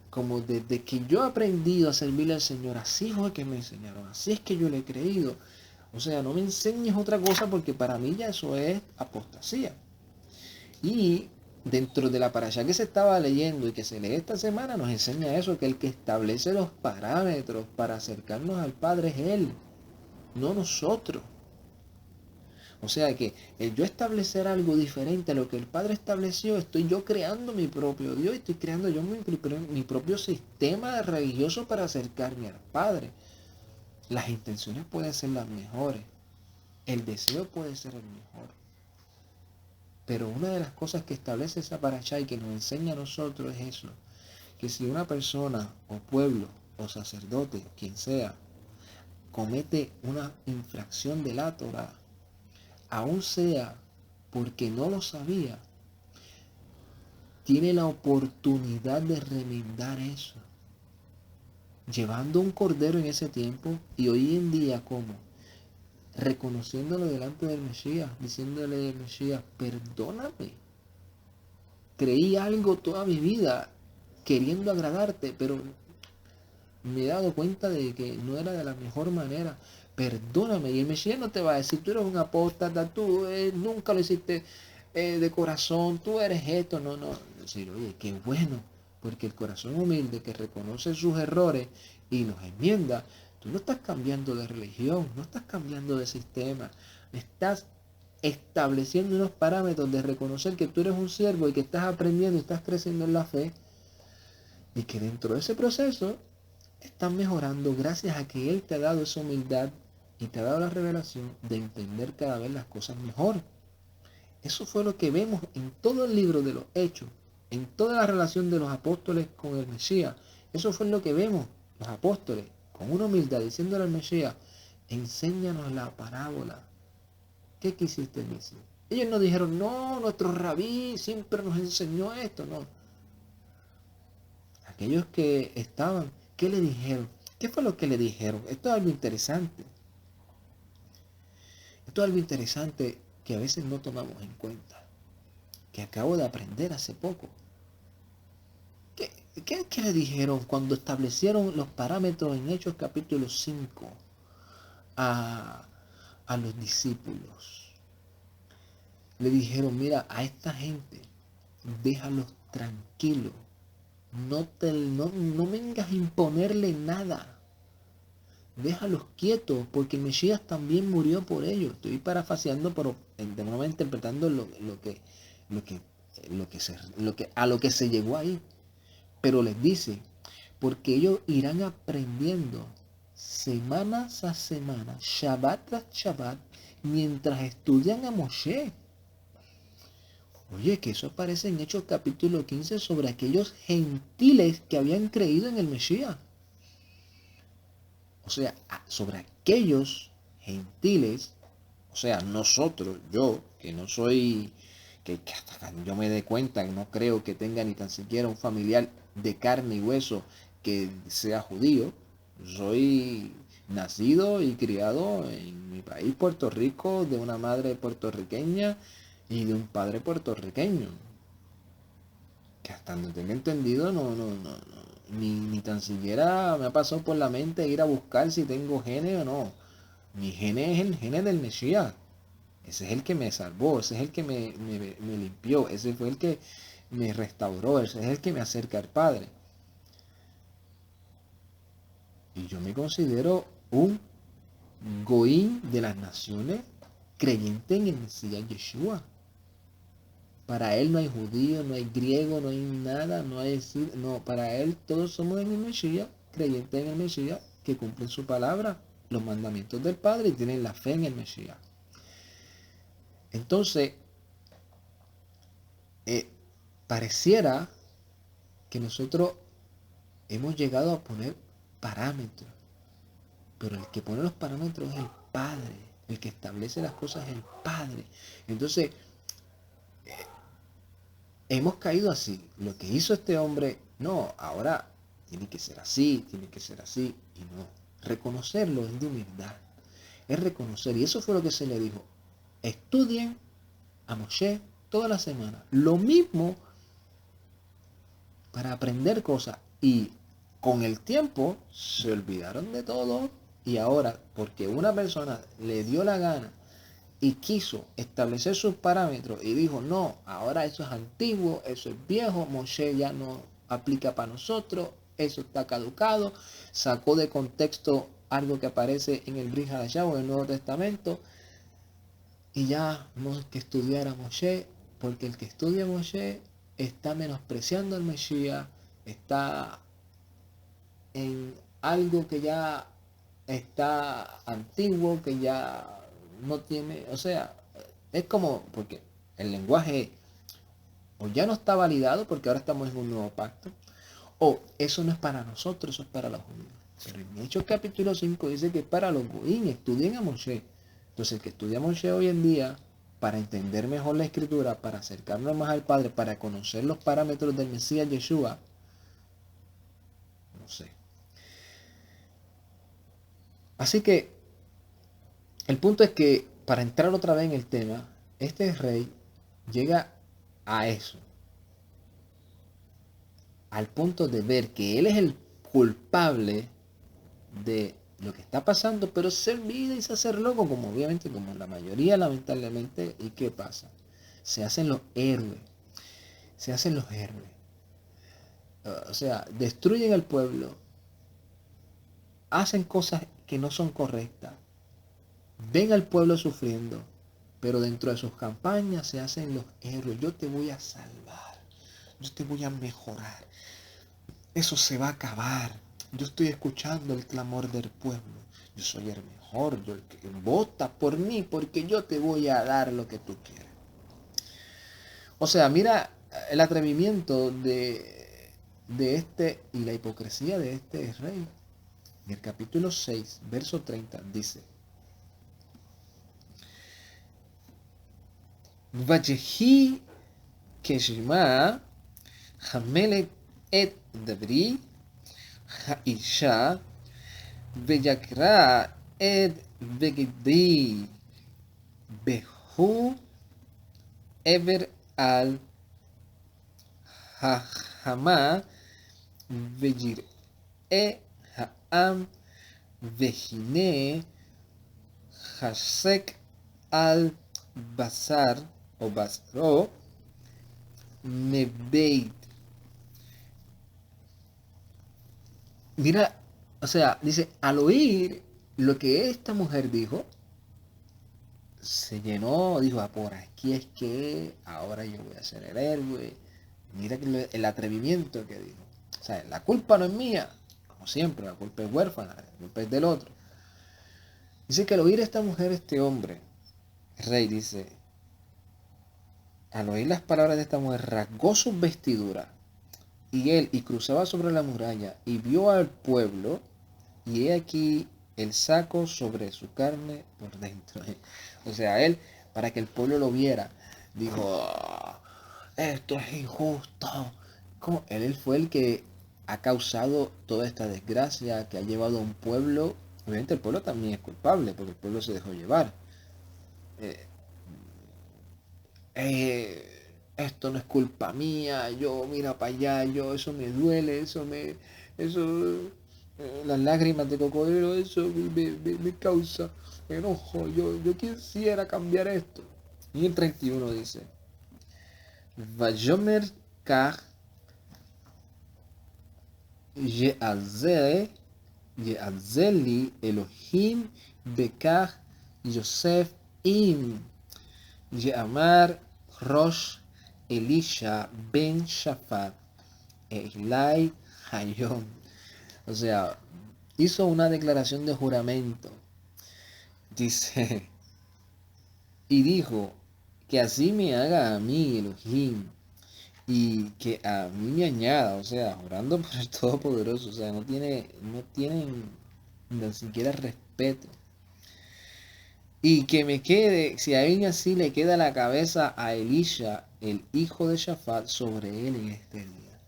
como desde que yo he aprendido a servirle al Señor, así fue que me enseñaron, así es que yo le he creído. O sea, no me enseñes otra cosa porque para mí ya eso es apostasía. Y dentro de la parashá que se estaba leyendo y que se lee esta semana nos enseña eso, que el que establece los parámetros para acercarnos al Padre es Él, no nosotros. O sea que el yo establecer algo diferente a lo que el Padre estableció, estoy yo creando mi propio Dios, estoy creando yo mi propio sistema religioso para acercarme al Padre. Las intenciones pueden ser las mejores, el deseo puede ser el mejor. Pero una de las cosas que establece esa parashá y que nos enseña a nosotros es eso, que si una persona o pueblo o sacerdote, quien sea, comete una infracción de la Torah, aun sea porque no lo sabía, tiene la oportunidad de remendar eso, llevando un cordero en ese tiempo y hoy en día como reconociéndolo delante del Mesías, diciéndole al Mesías, perdóname, creí algo toda mi vida queriendo agradarte, pero me he dado cuenta de que no era de la mejor manera. Perdóname. Y el Mesías no te va a decir, tú eres un apóstata, tú nunca lo hiciste de corazón, tú eres esto. No, no. Decir, oye, qué bueno, porque el corazón humilde que reconoce sus errores y los enmienda, tú no estás cambiando de religión, no estás cambiando de sistema, estás estableciendo unos parámetros de reconocer que tú eres un siervo y que estás aprendiendo y estás creciendo en la fe y que dentro de ese proceso estás mejorando gracias a que Él te ha dado esa humildad y te ha dado la revelación de entender cada vez las cosas mejor. Eso fue lo que vemos en todo el libro de los Hechos. en toda la relación de los apóstoles con el Mesías. Eso fue lo que vemos, los apóstoles, con una humildad, diciéndole al Mesías, enséñanos la parábola. ¿Qué quisiste decir? Ellos no dijeron, no, nuestro rabí siempre nos enseñó esto, no. Aquellos que estaban, ¿qué le dijeron? ¿Qué fue lo que le dijeron? Esto es algo interesante. Esto es algo interesante que a veces no tomamos en cuenta, que acabo de aprender hace poco. ¿Qué le dijeron cuando establecieron los parámetros en Hechos capítulo 5 a, a los discípulos? Le dijeron, mira, a esta gente, déjalos tranquilos. No vengas a imponerle nada. Déjalos quietos, porque el Mesías también murió por ellos. Estoy parafaseando, pero de momento interpretando a lo que se llegó ahí. Pero les dice, porque ellos irán aprendiendo semana a semana, Shabbat tras Shabbat, mientras estudian a Moshe. Oye, que eso aparece en Hechos capítulo 15 sobre aquellos gentiles que habían creído en el Mesías. O sea, sobre aquellos gentiles, o sea, nosotros, yo, que no soy, que hasta yo me dé cuenta, que no creo que tenga ni tan siquiera un familiar de carne y hueso que sea judío. Soy nacido y criado en mi país, Puerto Rico, de una madre puertorriqueña y de un padre puertorriqueño. Que hasta donde tenga entendido, ni tan siquiera me ha pasado por la mente ir a buscar si tengo genes o no. Mi gene es el gene del Mesías. Ese es el que me salvó, ese es el que me limpió, ese fue el que me restauró, ese es el que me acerca al Padre. Y yo me considero un goín de las naciones creyente en el Mesías Yeshua. Para él no hay judío, no hay griego, no hay nada, para él todos somos en el Mesías, creyentes en el Mesías, que cumplen su palabra, los mandamientos del Padre y tienen la fe en el Mesías. Entonces, pareciera que nosotros hemos llegado a poner parámetros, pero el que pone los parámetros es el Padre, el que establece las cosas es el Padre. Entonces, hemos caído así. Lo que hizo este hombre, no, ahora tiene que ser así, y no. Reconocerlo es de humildad, es reconocer, y eso fue lo que se le dijo. Estudien a Moshe toda la semana, lo mismo para aprender cosas, y con el tiempo se olvidaron de todo, y ahora, porque una persona le dio la gana y quiso establecer sus parámetros y dijo, no, ahora eso es antiguo, eso es viejo, Moshe ya no aplica para nosotros, eso está caducado, sacó de contexto algo que aparece en el Brit Hadashah o en el Nuevo Testamento, y ya no es que estudiar a Moshe, porque el que estudia a Moshe está menospreciando al Mesías, está en algo que ya está antiguo, que ya no tiene, o sea, es como, porque el lenguaje o ya no está validado porque ahora estamos en un nuevo pacto, o eso no es para nosotros, eso es para los judíos. Pero en Hechos capítulo 5 dice que es para los goín, estudien a Moshe. Entonces el que estudia a Moshe hoy en día, para entender mejor la escritura, para acercarnos más al Padre, para conocer los parámetros del Mesías Yeshua, no sé. Así que el punto es que, para entrar otra vez en el tema, este rey llega a eso, al punto de ver que él es el culpable de lo que está pasando, pero se olvida y se hace loco, como obviamente, como la mayoría lamentablemente. ¿Y qué pasa? Se hacen los héroes, se hacen los héroes. O sea, destruyen el pueblo, hacen cosas que no son correctas, ven al pueblo sufriendo, pero dentro de sus campañas se hacen los héroes. Yo te voy a salvar, yo te voy a mejorar, eso se va a acabar. Yo estoy escuchando el clamor del pueblo. Yo soy el mejor, yo el que vota por mí, porque yo te voy a dar lo que tú quieres. O sea, mira el atrevimiento de este y la hipocresía de este rey. En el capítulo 6, verso 30, dice: Vayehi keshma hamelech et dabri haisha veyakra et begedi behu ever al hahama veyir haam vehine hasek al basar o basro nebeit. Mira, o sea, dice, al oír lo que esta mujer dijo, se llenó, dijo, por aquí es que ahora yo voy a ser el héroe. Mira el atrevimiento que dijo. O sea, la culpa no es mía, como siempre, la culpa es huérfana, la culpa es del otro. Dice que al oír esta mujer, este hombre, el rey, dice, al oír las palabras de esta mujer, rasgó sus vestiduras, y cruzaba sobre la muralla, y vio al pueblo, y he aquí el saco sobre su carne por dentro. O sea, él, para que el pueblo lo viera, dijo, "Oh, esto es injusto". ¿Cómo? Él fue el que ha causado toda esta desgracia, que ha llevado a un pueblo. Obviamente el pueblo también es culpable, porque el pueblo se dejó llevar. Eh, Esto no es culpa mía, yo mira para allá, yo eso me duele, las lágrimas de cocodrilo, eso me causa enojo, yo quisiera cambiar esto. Y el 31 dice, Vayomer kach ye'azeli Elohim bekach Yosef im Ye'amar Rosh Elisha ben Shafat Elai Hayom. O sea, hizo una declaración de juramento. Dice, y dijo, que así me haga a mí Elohim, y que a mí me añada, o sea, orando por el Todopoderoso, o sea, no tienen ni siquiera respeto. Y que me quede, si a él así le queda la cabeza a Elisha, el hijo de Shafat, sobre él en este día.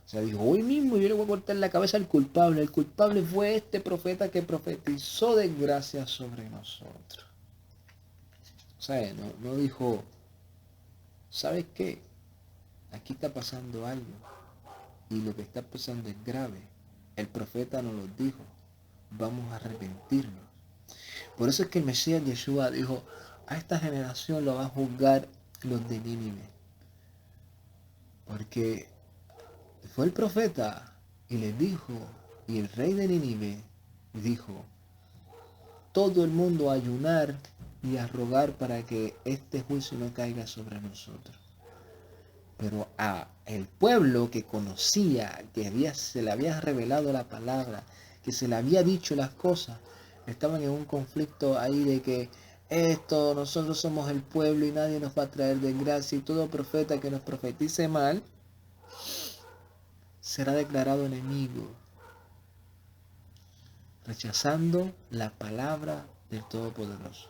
O sea, dijo, hoy mismo yo le voy a cortar la cabeza al culpable. El culpable fue este profeta que profetizó desgracia sobre nosotros. O sea, no dijo, ¿sabes qué? Aquí está pasando algo. Y lo que está pasando es grave. El profeta nos lo dijo. Vamos a arrepentirnos. Por eso es que el Mesías Yeshua dijo, a esta generación lo va a juzgar los de Nínive. Porque fue el profeta y les dijo, y el rey de Nínive dijo, todo el mundo a ayunar y a rogar para que este juicio no caiga sobre nosotros. Pero a el pueblo que conocía, que se le había revelado la palabra, que se le había dicho las cosas, estaban en un conflicto ahí de que nosotros somos el pueblo y nadie nos va a traer desgracia, y todo profeta que nos profetice mal será declarado enemigo, rechazando la palabra del Todopoderoso,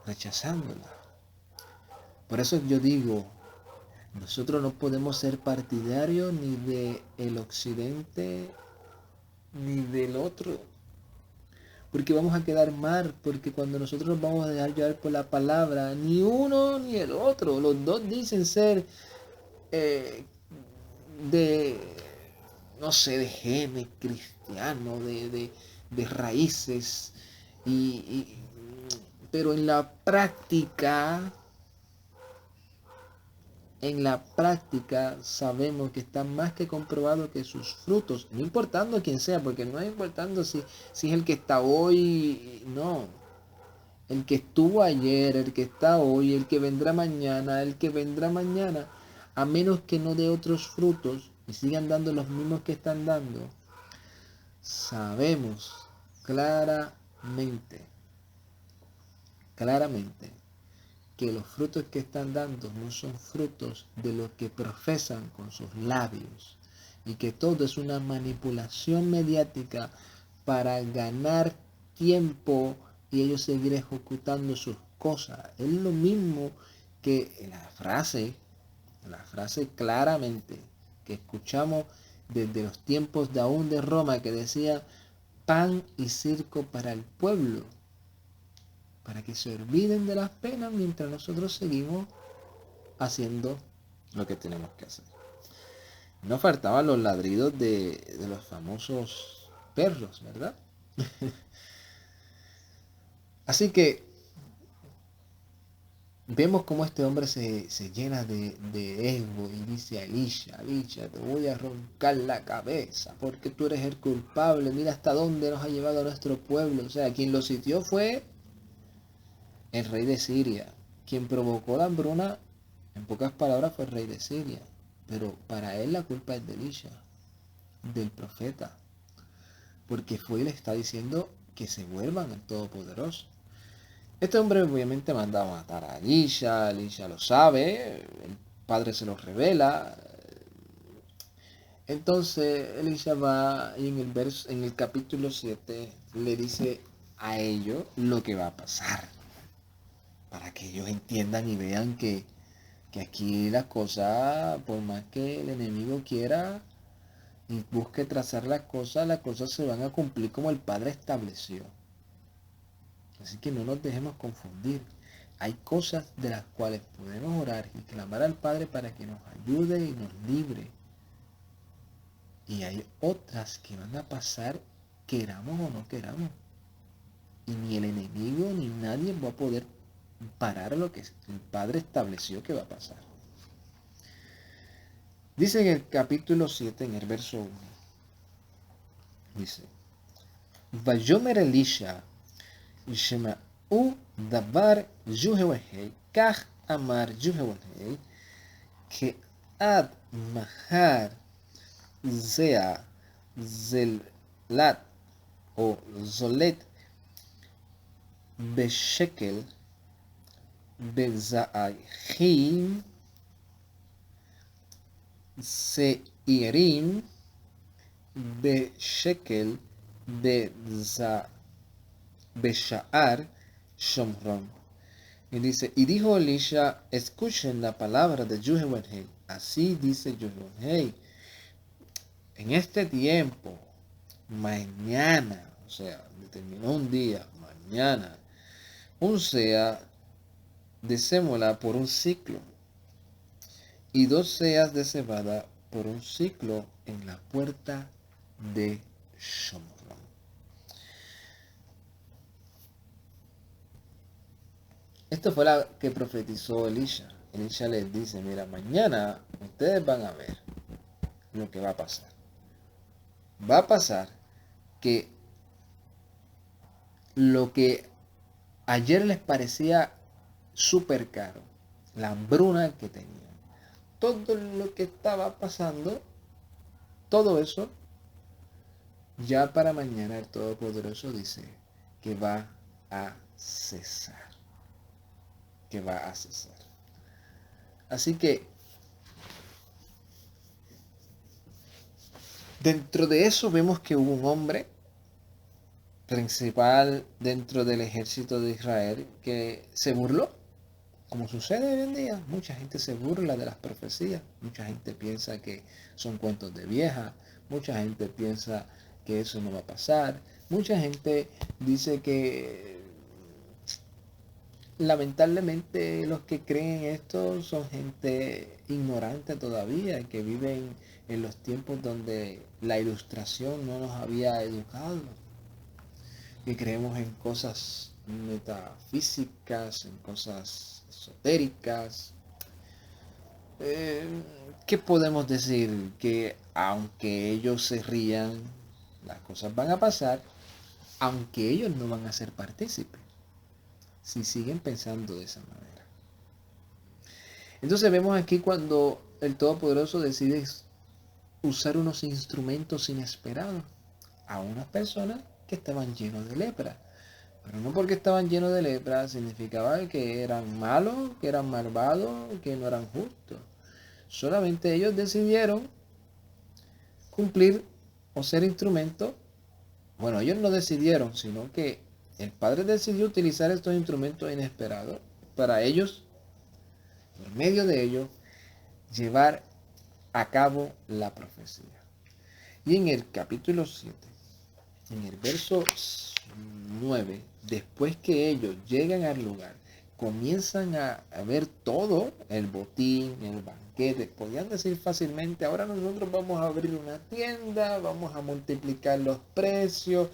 rechazándola. Por eso yo digo, nosotros no podemos ser partidarios ni del occidente ni del otro, porque vamos a quedar mal, porque cuando nosotros nos vamos a dejar llevar por la palabra, ni uno ni el otro, los dos dicen ser de, no sé, de genes cristiano, de raíces, pero en la práctica sabemos que está más que comprobado que sus frutos, no importando quién sea, porque no es importando si es el que está hoy, no. El que estuvo ayer, el que está hoy, el que vendrá mañana, a menos que no dé otros frutos y sigan dando los mismos que están dando, sabemos claramente que los frutos que están dando no son frutos de lo que profesan con sus labios y que todo es una manipulación mediática para ganar tiempo y ellos seguir ejecutando sus cosas. Es lo mismo que la frase claramente que escuchamos desde los tiempos de aún de Roma, que decía pan y circo para el pueblo, para que se olviden de las penas mientras nosotros seguimos haciendo lo que tenemos que hacer. No faltaban los ladridos de los famosos perros, ¿verdad? Así que vemos cómo este hombre se llena de ego y dice a Elisha, te voy a roncar la cabeza porque tú eres el culpable, mira hasta dónde nos ha llevado a nuestro pueblo. O sea, quien lo sitió fue el rey de Siria. Quien provocó la hambruna, en pocas palabras, fue el rey de Siria. Pero para él la culpa es de Elisha, del profeta, porque fue y le está diciendo que se vuelvan al Todopoderoso. Este hombre obviamente manda a matar a Elisha lo sabe, el padre se lo revela. Entonces Elisha va y en el capítulo 7 le dice a ellos lo que va a pasar, para que ellos entiendan y vean que aquí las cosas, por más que el enemigo quiera y busque trazar las cosas se van a cumplir como el Padre estableció. Así que no nos dejemos confundir. Hay cosas de las cuales podemos orar y clamar al Padre para que nos ayude y nos libre. Y hay otras que van a pasar queramos o no queramos. Y ni el enemigo ni nadie va a poder parar lo que el Padre estableció que va a pasar. Dice en el capítulo 7, en el verso 1, dice, Vayomer Elisha, Shema'u davar Yuhewahei, Kach amar Yuhewahei, que ad mahar zea zelat o zolet beshekel bezaahim seirim beshekel Beshaar Shomron. Y dice, y dijo Elisha, escuchen la palabra de Yuhewahei. Así dice Yuhewahei, en este tiempo, mañana, o sea, determinó un día, mañana, un sea de sémola por un ciclo y 2 seas de cebada por un ciclo en la puerta de Shomron. Esto fue la que profetizó Elisha. Elisha les dice, mira, mañana ustedes van a ver lo que va a pasar. Va a pasar que lo que ayer les parecía súper caro, la hambruna que tenían, todo lo que estaba pasando, todo eso, ya para mañana el Todopoderoso dice que va a cesar. Que va a cesar. Así que dentro de eso vemos que hubo un hombre principal dentro del ejército de Israel que se burló, como sucede hoy en día. Mucha gente se burla de las profecías, mucha gente piensa que son cuentos de vieja, mucha gente piensa que eso no va a pasar, mucha gente dice que lamentablemente los que creen esto son gente ignorante todavía, que viven en los tiempos donde la ilustración no nos había educado, que creemos en cosas metafísicas, en cosas esotéricas. ¿Qué podemos decir? Que aunque ellos se rían, las cosas van a pasar, aunque ellos no van a ser partícipes, si siguen pensando de esa manera. Entonces vemos aquí cuando el Todopoderoso decide usar unos instrumentos inesperados a unas personas que estaban llenos de lepra. Pero no porque estaban llenos de lepra significaba que eran malos, que eran malvados, que no eran justos. Solamente ellos decidieron cumplir o ser instrumento. Bueno, ellos no decidieron, sino que el Padre decidió utilizar estos instrumentos inesperados para ellos, por medio de ellos, llevar a cabo la profecía. Y en el capítulo 7, en el verso 9, después que ellos llegan al lugar, comienzan a ver todo, el botín, el banquete. Podían decir fácilmente, ahora nosotros vamos a abrir una tienda, vamos a multiplicar los precios,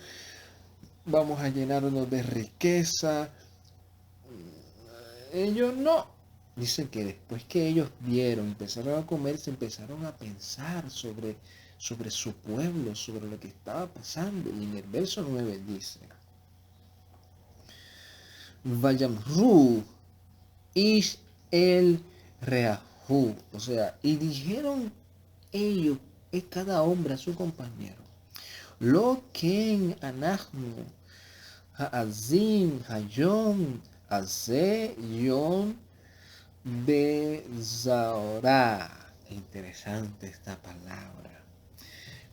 vamos a llenarnos de riqueza. Ellos no. Dicen que después que ellos vieron, empezaron a comer, se empezaron a pensar sobre su pueblo, sobre lo que estaba pasando. Y en el verso 9 dice, Vayamru ish el reahu. O sea, y dijeron ellos, es cada hombre a su compañero, lo que anahnu ha'azim hayom haze yom bezorah. Interesante esta palabra,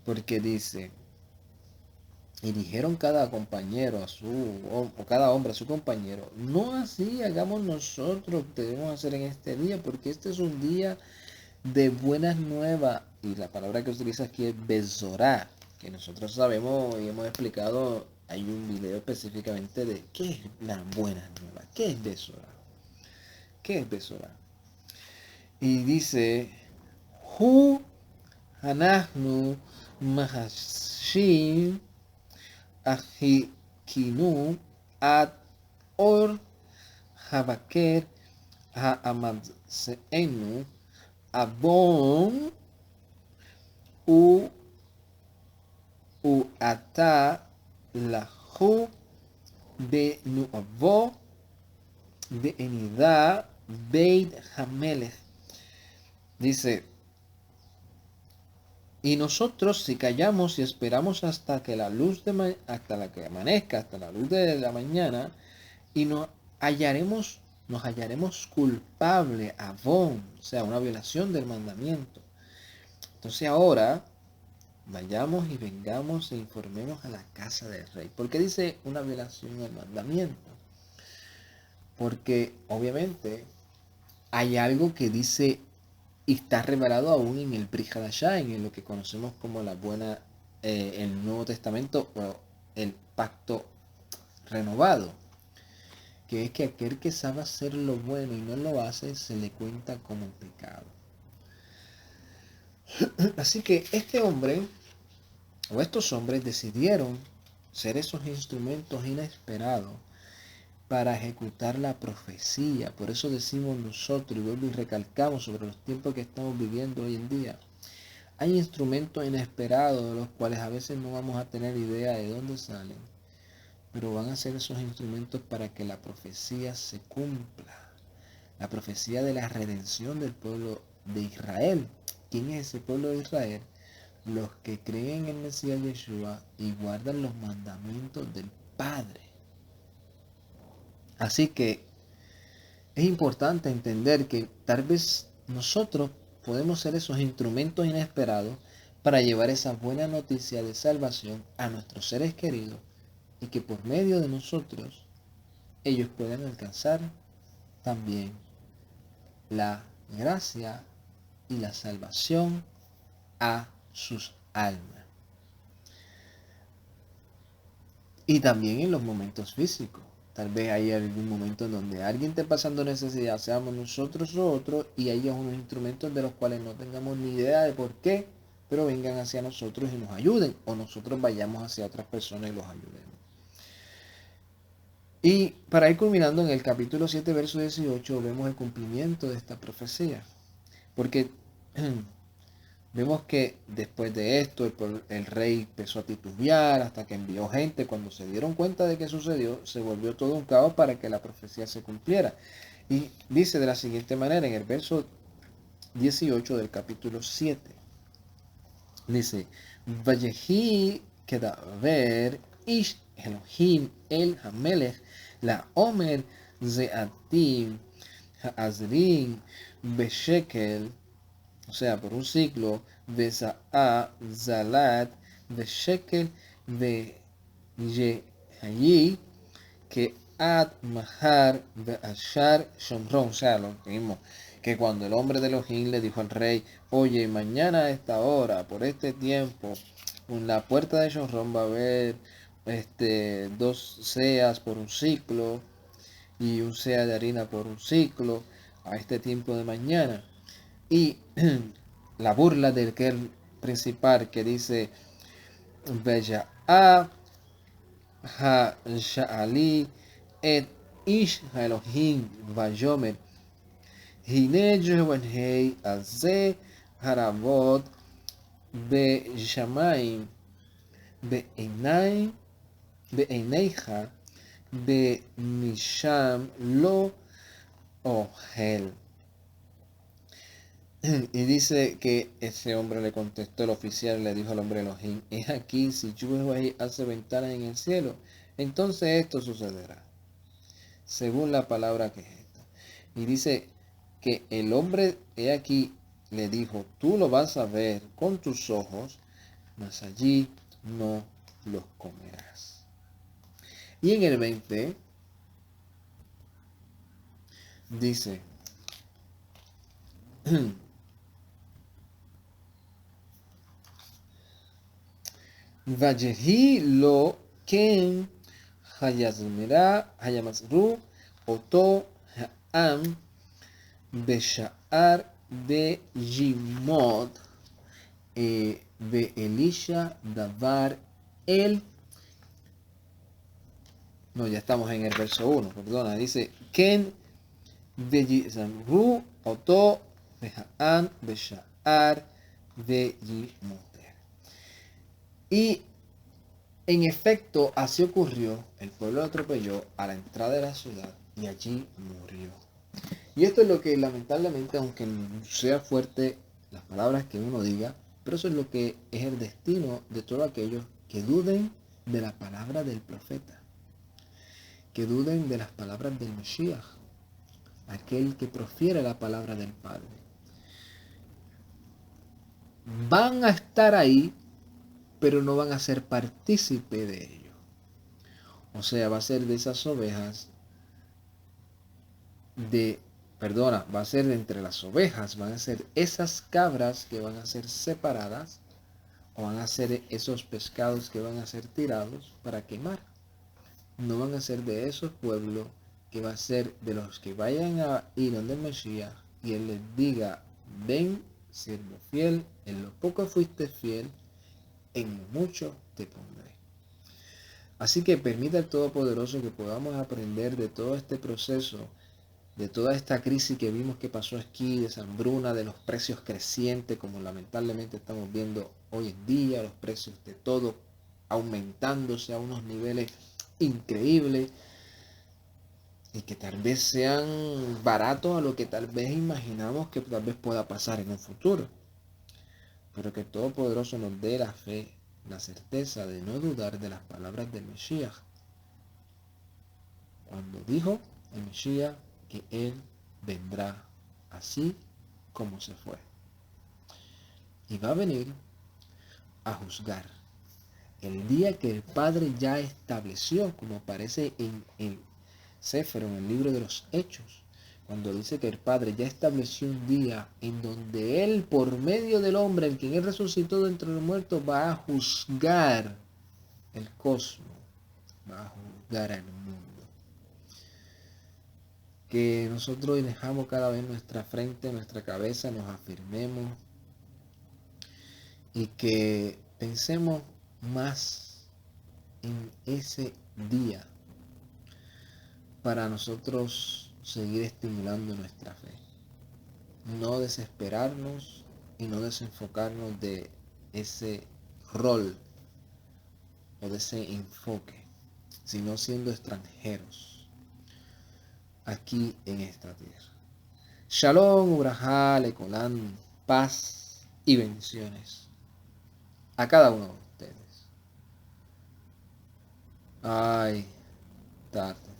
porque dice, y dijeron cada compañero a su, o cada hombre a su compañero, no así hagamos nosotros, debemos hacer en este día, porque este es un día de buenas nuevas. Y la palabra que utiliza aquí es Besorá, que nosotros sabemos y hemos explicado, hay un video específicamente de qué es la buena nueva, qué es Besorá, qué es Besorá. Y dice, Hu Hanahnu Mahashim Ahikinu Ad Or Habaker Haamadseenu Abon U Ata Lahu Benuavo Beenida Beit Hamelech. Dice, y nosotros si callamos y esperamos hasta que la luz hasta la que amanezca, hasta la luz de la mañana, y nos hallaremos culpable, avón, o sea, una violación del mandamiento. Entonces ahora vayamos y vengamos e informemos a la casa del rey. ¿Por qué dice una violación del mandamiento? Porque obviamente hay algo que dice y está revelado aún en el Brit Hadashah, en lo que conocemos como la buena, el Nuevo Testamento o el pacto renovado, que es que aquel que sabe hacer lo bueno y no lo hace, se le cuenta como pecado. Así que este hombre, o estos hombres, decidieron ser esos instrumentos inesperados para ejecutar la profecía. Por eso decimos nosotros, y vuelvo y recalcamos sobre los tiempos que estamos viviendo hoy en día, hay instrumentos inesperados de los cuales a veces no vamos a tener idea de dónde salen, pero van a ser esos instrumentos para que la profecía se cumpla. La profecía de la redención del pueblo de Israel. ¿Quién es ese pueblo de Israel? Los que creen en el Mesías Yeshua y guardan los mandamientos del Padre. Así que es importante entender que tal vez nosotros podemos ser esos instrumentos inesperados para llevar esa buena noticia de salvación a nuestros seres queridos y que por medio de nosotros ellos puedan alcanzar también la gracia y la salvación a sus almas. Y también en los momentos físicos. Tal vez hay algún momento en donde alguien esté pasando necesidad, seamos nosotros o otros, y haya unos instrumentos de los cuales no tengamos ni idea de por qué, pero vengan hacia nosotros y nos ayuden, o nosotros vayamos hacia otras personas y los ayudemos. Y para ir culminando en el capítulo 7, verso 18, vemos el cumplimiento de esta profecía. Porque vemos que después de esto el rey empezó a titubear hasta que envió gente. Cuando se dieron cuenta de que sucedió, se volvió todo un caos para que la profecía se cumpliera. Y dice de la siguiente manera en el verso 18 del capítulo 7. Dice, Vallejí kedaver ish Elohim el Hamelech, la Omer Zeatim, Azrin, Beshekel, o sea, por un ciclo, Besa'a, Zalat, Beshekel, Beyehayi, que Ad Mahar, Beashar, Shomron, o sea, lo mismo, que cuando el hombre de Elohim le dijo al rey, oye, mañana a esta hora, por este tiempo, en la puerta de Shomron va a haber 2 seas por un ciclo y un sea de harina por un ciclo a este tiempo de mañana. Y la burla del que principal que dice Bella a ha sha'ali et ish Elohim vayomer hine Jehovahei aze harabot be-shamaim be-eineja be-misham lo ohel. Y dice que ese hombre le contestó, el oficial le dijo al hombre Elohim, es aquí, si Jehová hace ventanas en el cielo, entonces esto sucederá, según la palabra que es esta. Y dice que el hombre, he aquí, le dijo, tú lo vas a ver con tus ojos, mas allí no los comerás. Y en el 20 dice, Vayehi lo ken hayamazru oto ha'am besha'ar de Jimod be Elisha davar el. No, ya estamos en el verso 1, perdona, dice ken beyizamru oto ha'am besha'ar de Jimod. Y en efecto, así ocurrió, el pueblo lo atropelló a la entrada de la ciudad y allí murió. Y esto es lo que lamentablemente, aunque sea fuerte las palabras que uno diga, pero eso es lo que es el destino de todos aquellos que duden de la palabra del profeta, que duden de las palabras del Mesías, aquel que profiere la palabra del Padre. Van a estar ahí, pero no van a ser partícipe de ello. O sea, va a ser de esas ovejas va a ser de entre las ovejas, van a ser esas cabras que van a ser separadas, o van a ser esos pescados que van a ser tirados para quemar. No van a ser de esos pueblos que va a ser de los que vayan a ir donde el Mesías y él les diga, ven, siervo fiel, en lo poco fuiste fiel, en lo mucho te pondré. Así que permita al Todopoderoso que podamos aprender de todo este proceso, de toda esta crisis que vimos que pasó aquí, de esa hambruna, de los precios crecientes, como lamentablemente estamos viendo hoy en día, los precios de todo aumentándose a unos niveles increíbles, y que tal vez sean baratos a lo que tal vez imaginamos que tal vez pueda pasar en un futuro. Pero que el Todopoderoso nos dé la fe, la certeza de no dudar de las palabras del Mesías. Cuando dijo el Mesías que Él vendrá así como se fue. Y va a venir a juzgar. El día que el Padre ya estableció, como aparece en el Séfero, en el libro de los Hechos, cuando dice que el Padre ya estableció un día en donde Él, por medio del hombre, el quien Él resucitó de entre los muertos, va a juzgar el cosmos, va a juzgar al mundo. Que nosotros dejamos cada vez nuestra frente, nuestra cabeza, nos afirmemos y que pensemos más en ese día para nosotros seguir estimulando nuestra fe. No desesperarnos y no desenfocarnos de ese rol o de ese enfoque, sino siendo extranjeros aquí en esta tierra. Shalom, Ubrajá, Lecolán, paz y bendiciones a cada uno de ustedes. Ay, tarde.